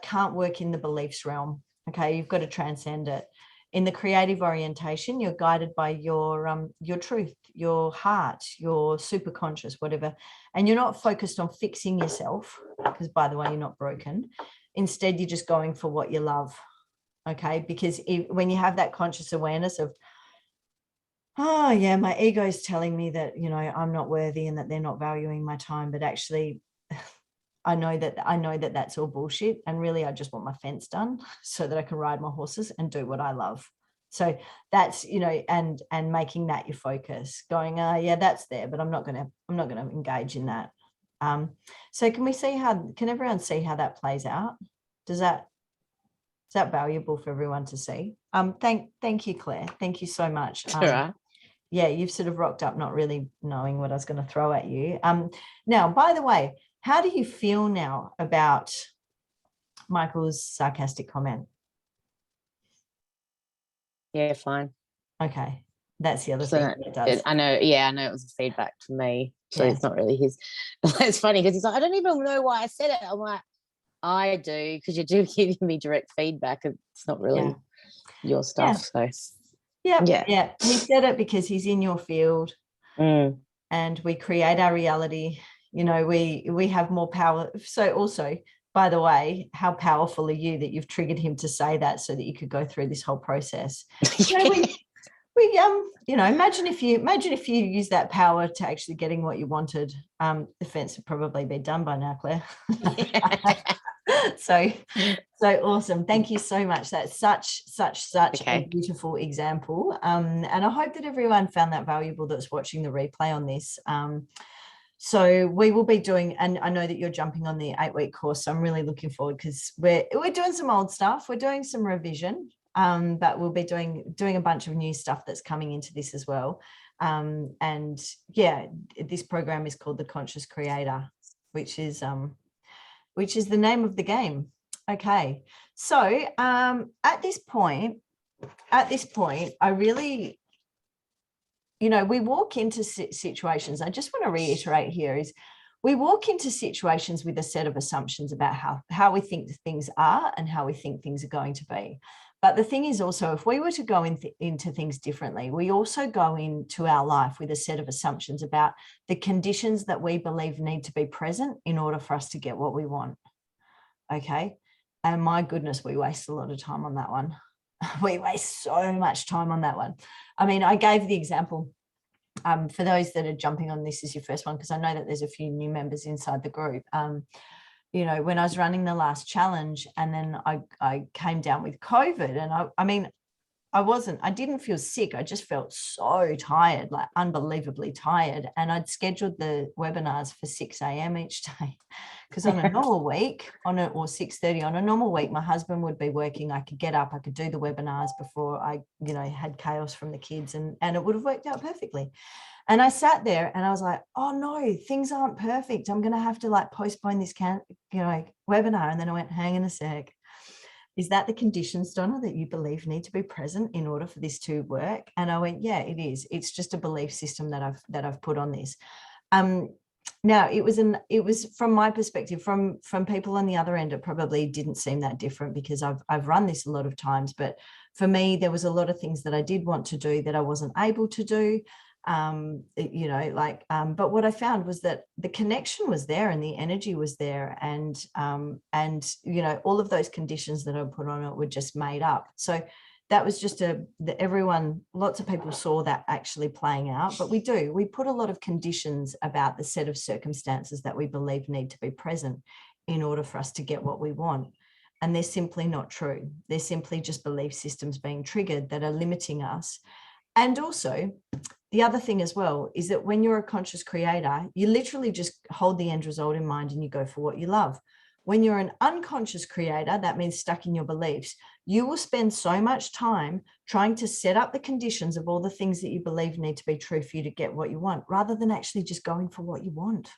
can't work in the beliefs realm. Okay, you've got to transcend it. In the creative orientation, you're guided by your truth, your heart, your superconscious, whatever. And you're not focused on fixing yourself, because, by the way, you're not broken. Instead, you're just going for what you love. Okay, because when you have that conscious awareness of, oh yeah, my ego is telling me that, I'm not worthy and that they're not valuing my time, but actually I know that that's all bullshit, and really I just want my fence done so that I can ride my horses and do what I love. So that's, and making that your focus, going, yeah, that's there, but I'm not going to engage in that. So can everyone see how that plays out? Is that valuable for everyone to see? Thank you, Claire. Thank you so much. All right. Yeah, you've sort of rocked up not really knowing what I was going to throw at you. Now, by the way, how do you feel now about Michael's sarcastic comment? Yeah, fine. Okay, that's the other So thing it does. I know it was a feedback for me. So Yeah. it's not really his. It's funny because he's like, I don't even know why I said it. I'm like, I do, because you do give me direct feedback. It's not really your stuff. Yeah. So yeah. He said it because he's in your field, and we create our reality. We have more power. So also, by the way, how powerful are you that you've triggered him to say that so that you could go through this whole process? Imagine if you use that power to actually getting what you wanted. The fence would probably be done by now, Claire. So awesome. Thank you so much. That's such a beautiful example. And I hope that everyone found that valuable that's watching the replay on this. So we will be doing, and I know that you're jumping on the 8-week course, so I'm really looking forward, because we're doing some old stuff. We're doing some revision, but we'll be doing a bunch of new stuff that's coming into this as well. And yeah, this program is called The Conscious Creator, which is the name of the game. Okay, so at this point, I really, we walk into situations. I just want to reiterate here is we walk into situations with a set of assumptions about how we think things are and how we think things are going to be. But the thing is also, if we were to go into things differently, we also go into our life with a set of assumptions about the conditions that we believe need to be present in order for us to get what we want. Okay. And my goodness, we waste a lot of time on that one. We waste so much time on that one. I mean, I gave the example for those that are jumping on this as your first one, because I know that there's a few new members inside the group. You know, when I was running the last challenge and then I came down with COVID, and I mean, I didn't feel sick. I just felt so tired, like unbelievably tired. And I'd scheduled the webinars for 6 a.m. each day. Because on a normal week, or 6:30, on a normal week, my husband would be working. I could get up, I could do the webinars before I, you know, had chaos from the kids, and it would have worked out perfectly. And I sat there and I was like, oh no, things aren't perfect. I'm going to have to like postpone this webinar. And then I went, hang on a sec. Is that the conditions, Donna, that you believe need to be present in order for this to work? And I went, yeah, it is. It's just a belief system that I've put on this. Now it was from my perspective, from people on the other end, it probably didn't seem that different, because I've run this a lot of times. But for me, there was a lot of things that I did want to do that I wasn't able to do. You know, like, but what I found was that the connection was there and the energy was there, and you know, all of those conditions that I put on it were just made up. So that was just lots of people saw that actually playing out. But we put a lot of conditions about the set of circumstances that we believe need to be present in order for us to get what we want. And they're simply not true. They're simply just belief systems being triggered that are limiting us. And also, the other thing as well is that when you're a conscious creator, you literally just hold the end result in mind and you go for what you love. When you're an unconscious creator, that means stuck in your beliefs, you will spend so much time trying to set up the conditions of all the things that you believe need to be true for you to get what you want, rather than actually just going for what you want,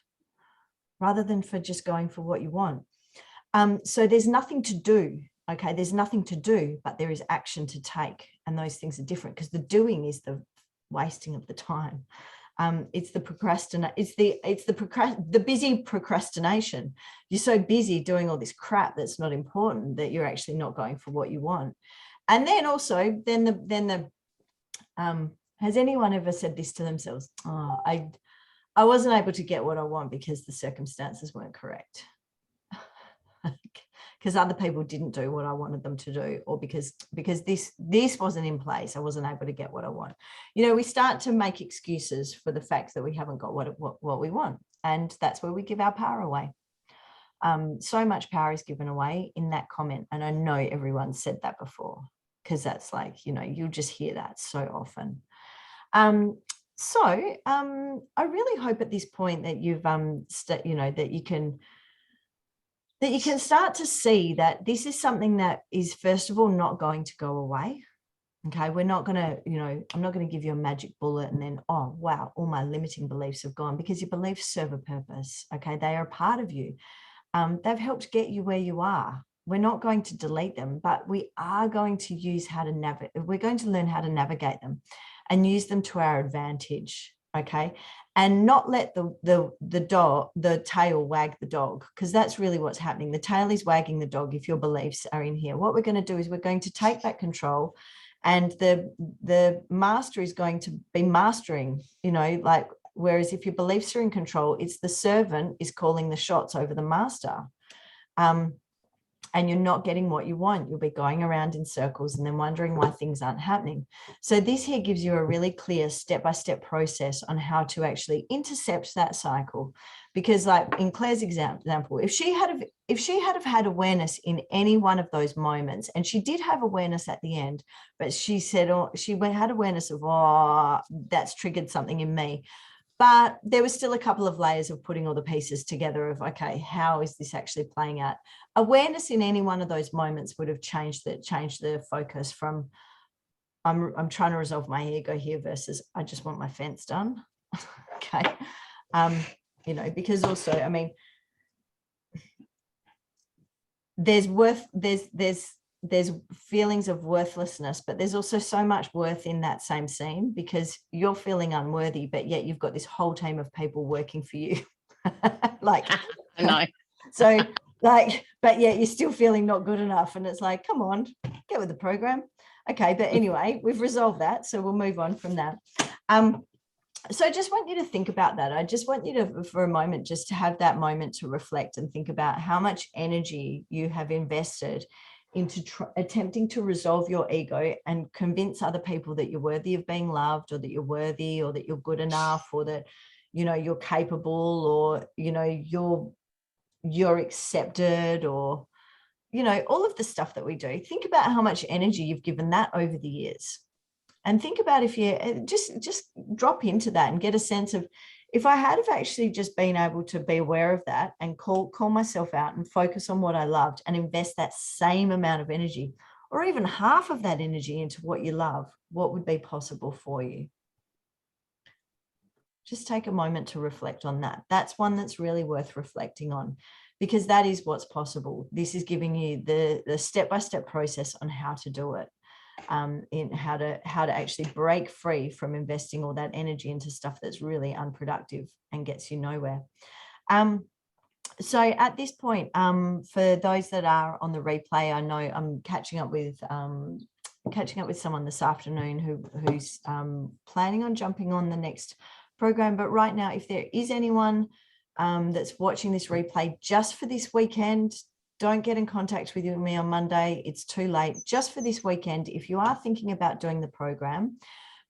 So there's nothing to do. Okay, there's nothing to do, but there is action to take. And those things are different, because the doing is the wasting of the time. It's the busy procrastination. You're so busy doing all this crap that's not important that you're actually not going for what you want. And then also, has anyone ever said this to themselves? Oh, I wasn't able to get what I want because the circumstances weren't correct. Because other people didn't do what I wanted them to do, or because this wasn't in place, I wasn't able to get what I want. You know, we start to make excuses for the fact that we haven't got what we want, and that's where we give our power away. So much power is given away in that comment, and I know everyone said that before, because that's like, you know, you'll just hear that so often. So I really hope at this point that you've you know, that you can start to see that this is something that is, first of all, not going to go away. Okay, we're not going to, you know, I'm not going to give you a magic bullet and then, oh, wow, all my limiting beliefs have gone, because your beliefs serve a purpose. Okay, they are a part of you. They've helped get you where you are. We're not going to delete them, but we are going to use we're going to learn how to navigate them and use them to our advantage. Okay, and not let the tail wag the dog, because that's really what's happening. The tail is wagging the dog if your beliefs are in here. What we're going to do is we're going to take back control, and the master is going to be mastering, you know, like, whereas if your beliefs are in control, it's the servant is calling the shots over the master. And you're not getting what you want. You'll be going around in circles and then wondering why things aren't happening. So this here gives you a really clear step-by-step process on how to actually intercept that cycle. Because, like in Claire's example, if she had had awareness in any one of those moments, and she did have awareness at the end, but she said, oh, she had awareness of, oh, that's triggered something in me. But there was still a couple of layers of putting all the pieces together of, okay, how is this actually playing out? Awareness in any one of those moments would have changed the focus from, I'm trying to resolve my ego here versus I just want my fence done. Okay. You know, because also, I mean, there's feelings of worthlessness, but there's also so much worth in that same scene, because you're feeling unworthy, but yet you've got this whole team of people working for you. Like, I know. So like, but yet you're still feeling not good enough. And it's like, come on, get with the program. Okay. But anyway, we've resolved that. So we'll move on from that. So I just want you to think about that. I just want you to, for a moment, just to have that moment to reflect and think about how much energy you have invested into attempting to resolve your ego and convince other people that you're worthy of being loved, or that you're worthy, or that you're good enough, or that, you know, you're capable, or, you know, you're accepted, or, you know, all of the stuff that we do. Think about how much energy you've given that over the years. And think about if you just drop into that and get a sense of, if I had have actually just been able to be aware of that and call myself out and focus on what I loved and invest that same amount of energy, or even half of that energy, into what you love, what would be possible for you? Just take a moment to reflect on that. That's one that's really worth reflecting on, because that is what's possible. This is giving you the step-by-step process on how to do it. In how to actually break free from investing all that energy into stuff that's really unproductive and gets you nowhere. So at this point, for those that are on the replay, I know I'm catching up with someone this afternoon who's planning on jumping on the next program. But right now, if there is anyone that's watching this replay just for this weekend, don't get in contact with me on Monday. It's too late. Just for this weekend, if you are thinking about doing the program,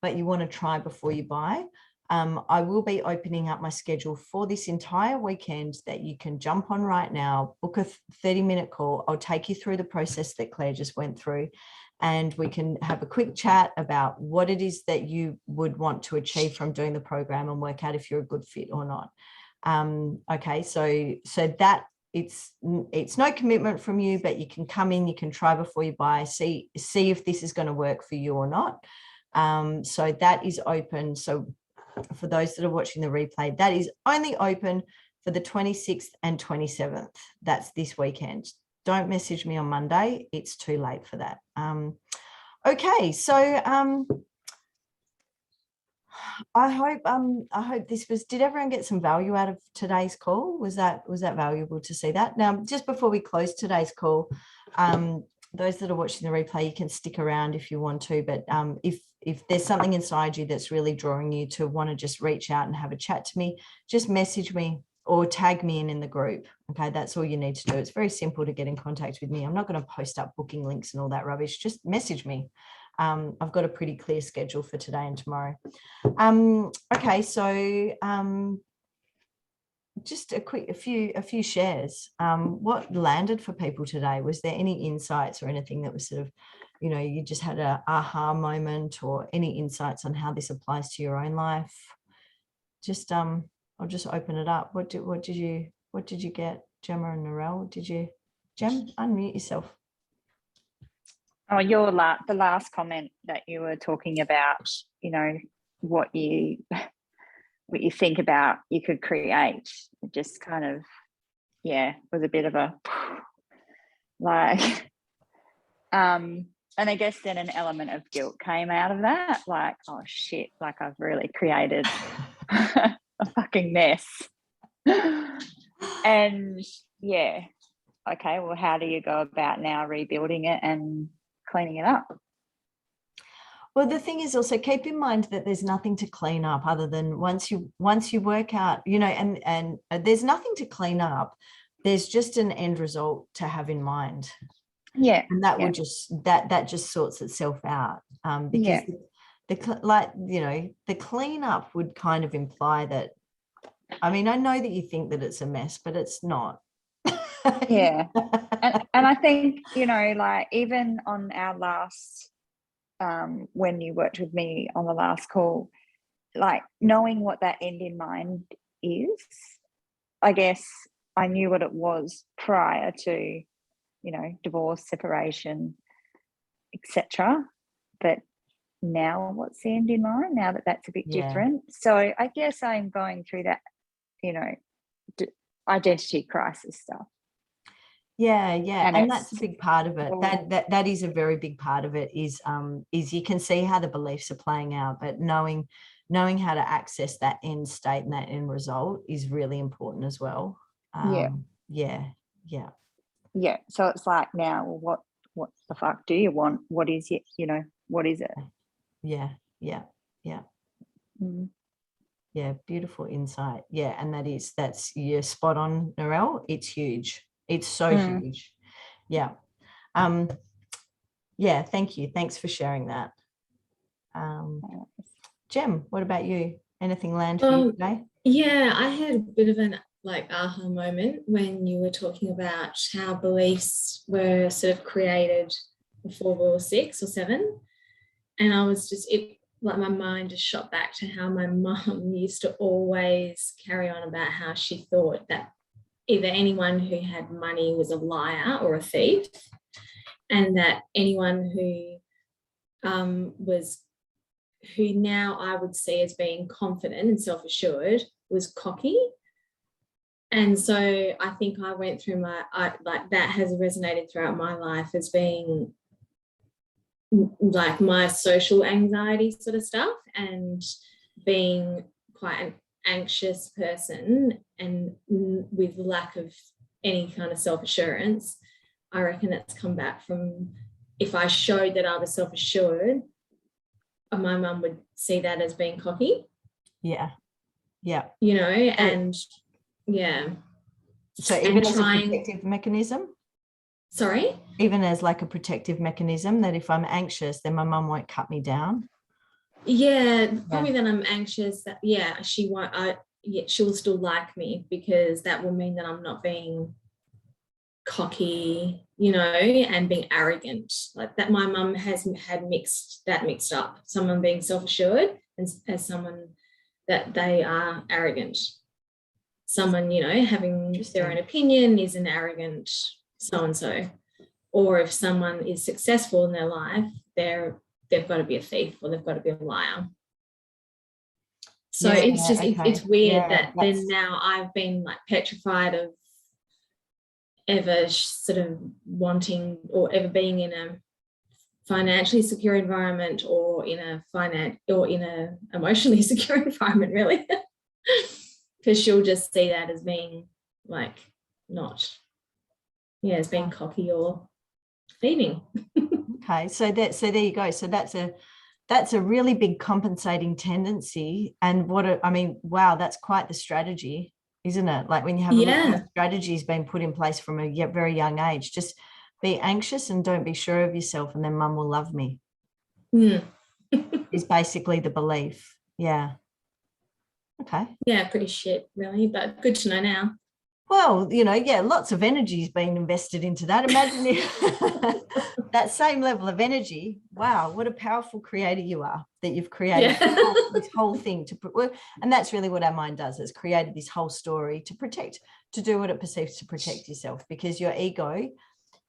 but you want to try before you buy, I will be opening up my schedule for this entire weekend that you can jump on right now, book a 30-minute call. I'll take you through the process that Claire just went through, and we can have a quick chat about what it is that you would want to achieve from doing the program and work out if you're a good fit or not. Okay, so that it's no commitment from you, but you can come in, you can try before you buy, see if this is going to work for you or not. So that is open. So for those that are watching the replay, that is only open for the 26th and 27th. That's this weekend. Don't message me on Monday. It's too late for that. Okay, so I hope this was, did everyone get some value out of today's call? Was that valuable to see that? Now, just before we close today's call, those that are watching the replay, you can stick around if you want to, but if there's something inside you that's really drawing you to want to just reach out and have a chat to me, just message me or tag me in the group. Okay, that's all you need to do. It's very simple to get in contact with me. I'm not going to post up booking links and all that rubbish. Just message me. I've got a pretty clear schedule for today and tomorrow. Okay, so just a few shares. What landed for people today? Was there any insights or anything that was sort of, you know, you just had a aha moment, or any insights on how this applies to your own life? Just I'll just open it up. What did you get, Gemma and Narelle? Gem, unmute yourself. Oh, the last comment that you were talking about, you know, what you think about you could create, it just kind of, yeah, was a bit of a like, and I guess then an element of guilt came out of that, like, oh shit, like I've really created a fucking mess. And yeah, okay, well, how do you go about now rebuilding it and cleaning it up? Well, the thing is also, keep in mind that there's nothing to clean up other than once you work out, you know, and there's nothing to clean up. There's just an end result to have in mind. Yeah. And that would just, that just sorts itself out. Because the cleanup would kind of imply that, I mean, I know that you think that it's a mess, but it's not. Yeah. And I think, you know, like even on our last, when you worked with me on the last call, like knowing what that end in mind is, I guess I knew what it was prior to, you know, divorce, separation, etc. But now what's the end in mind, now that that's a bit different? So I guess I'm going through that, you know, identity crisis stuff. Yeah, and that's a big part of it. That is a very big part of it, is you can see how the beliefs are playing out, but knowing how to access that end state and that end result is really important as well. Yeah. So it's like, now, well, what the fuck do you want? What is it? You know, what is it? Yeah. Mm. Yeah, beautiful insight. Yeah, and you're spot on, Narelle. It's huge. It's so huge. Yeah. Yeah, thank you. Thanks for sharing that. Jem, what about you? Anything land for you today? Yeah, I had a bit of an like aha moment when you were talking about how beliefs were sort of created before we were 6 or 7. And I was just, like my mind just shot back to how my mum used to always carry on about how she thought that either anyone who had money was a liar or a thief, and that anyone who who now I would see as being confident and self-assured was cocky. And so I think I went through like that has resonated throughout my life as being like my social anxiety sort of stuff, and being quite an anxious person and with lack of any kind of self-assurance. I reckon it's come back from, if I showed that I was self-assured, my mum would see that as being cocky. Yeah. Yeah. You know, and yeah. So even as a trying, protective mechanism? Sorry? Even as like a protective mechanism, that if I'm anxious, then my mum won't cut me down. Yeah, probably that I'm anxious, that she won't, she'll still like me, because that will mean that I'm not being cocky, you know, and being arrogant. Like that, my mum has had mixed up, someone being self-assured and as someone that they are arrogant. Someone, you know, having their own opinion is an arrogant so-and-so. Or if someone is successful in their life, they've got to be a thief, or they've got to be a liar. So it's just, it's weird that then now I've been like petrified of ever sort of wanting or ever being in a financially secure environment, or in a emotionally secure environment, really. Because she'll just see that as being like not, as being cocky or feeding. Okay, so there you go. So that's a really big compensating tendency. And wow, that's quite the strategy, isn't it? Like when you have a look at strategies being put in place from a very young age, just be anxious and don't be sure of yourself, and then mum will love me. Is basically the belief. Yeah. Okay. Yeah, pretty shit, really, but good to know now. Well, lots of energy is being invested into that. Imagine if that same level of energy. Wow, what a powerful creator you are, that you've created this whole thing and that's really what our mind does. It's created this whole story to do what it perceives to protect yourself, because your ego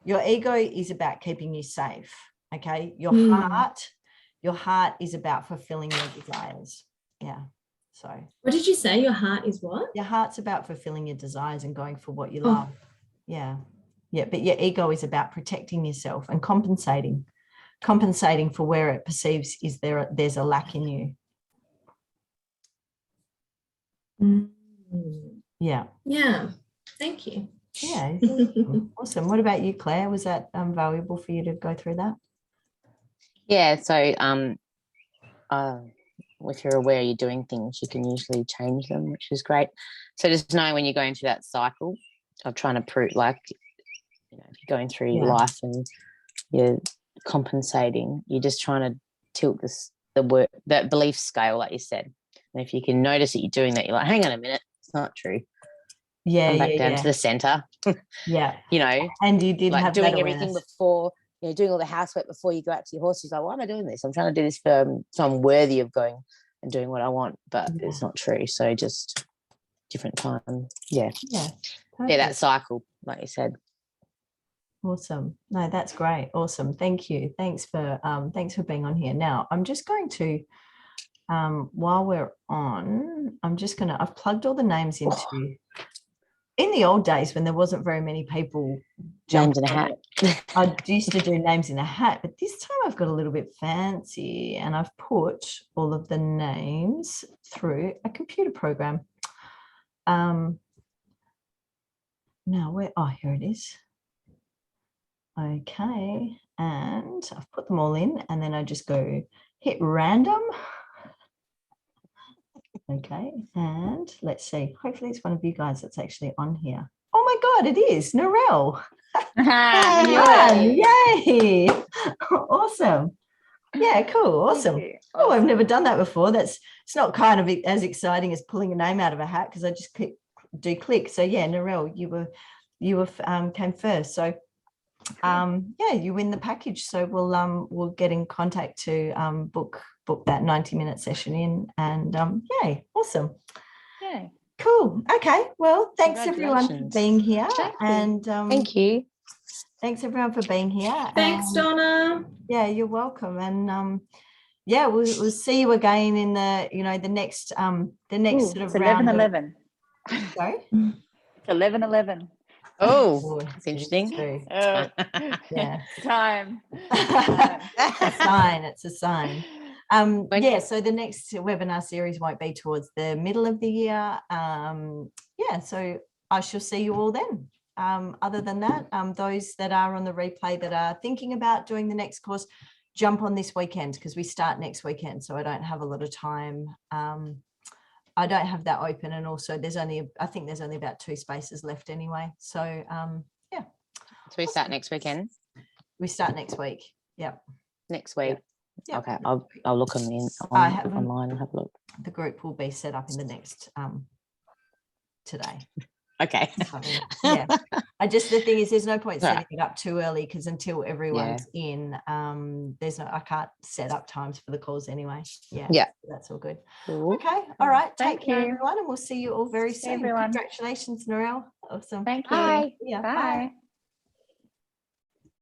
is about keeping you safe. Okay. Your heart is about fulfilling your desires. Yeah. So what did you say? Your heart is what? Your heart's about fulfilling your desires and going for what you love. Yeah. But your ego is about protecting yourself and compensating for where it perceives there's a lack in you. Yeah. Thank you. Yeah. Awesome. What about you, Claire? Was that valuable for you to go through that? Yeah. So if you're aware you're doing things, you can usually change them, which is great. So just know when you're going through that cycle of trying to prove, like, if you're going through your life and you're compensating, you're just trying to tilt that belief scale, like you said. And if you can notice that you're doing that, you're like, hang on a minute, it's not true. Come back down to the center. And you did, like, have doing that everything before, doing all the housework before you go out to your horse. You're like, why am I doing this? I'm trying to do this so I'm worthy of going and doing what I want, but it's not true. So just different time. That cycle, like you said. Awesome. No, that's great. Awesome. Thank you. Thanks for being on here. Now I'm just going to while we're on, I've plugged all the names into. In the old days when there wasn't very many people, names in a hat. I used to do names in a hat, but this time I've got a little bit fancy, and I've put all of the names through a computer program. Now here it is. Okay, and I've put them all in, and then I just go hit random. Okay, and let's see. Hopefully it's one of you guys that's actually on here. Oh my God, it is Narelle. I knew Fun. it. Yay. Awesome. Yeah, cool. Thank Awesome. you. Oh, I've Awesome. never done that before. It's not kind of as exciting as pulling a name out of a hat because I just click. So yeah, Narelle, you came first. So yeah, you win the package. So we'll get in contact to book that 90-minute session in, and yay, awesome. Yeah. Cool. Okay. Well, thanks everyone for Congratulations. being here. Thank you. And Thank you. thanks everyone for being here. Thanks, And, Donna. yeah, you're welcome. And yeah, we'll see you again in the next Ooh, sort of it's round. 11-11. Sorry. It's 11-11. Oh, Boy, that's it is interesting. too. Oh, Yeah. time. It's a sign. It's a sign. When- Yeah, so the next webinar series won't be towards the middle of the year. Yeah, so I shall see you all then. Other than that, those that are on the replay that are thinking about doing the next course, jump on this weekend because we start next weekend. So I don't have a lot of time. I don't have that open, and also I think there's only about 2 spaces left anyway. So yeah. So we start next weekend, We start next week. Yep. next week. Yep. Okay, I'll look I haven't- online and have a look. The group will be set up in the next today. Okay. Yeah. The thing is, there's no point Right. setting it up too early because until everyone's in, I can't set up times for the calls anyway. Yeah. Yeah. That's all good. Cool. Okay. All right. Thank Take care, you. everyone, and we'll see you all very See soon. everyone. Congratulations, Narelle. Awesome. Thank you. Bye. Yeah. Bye.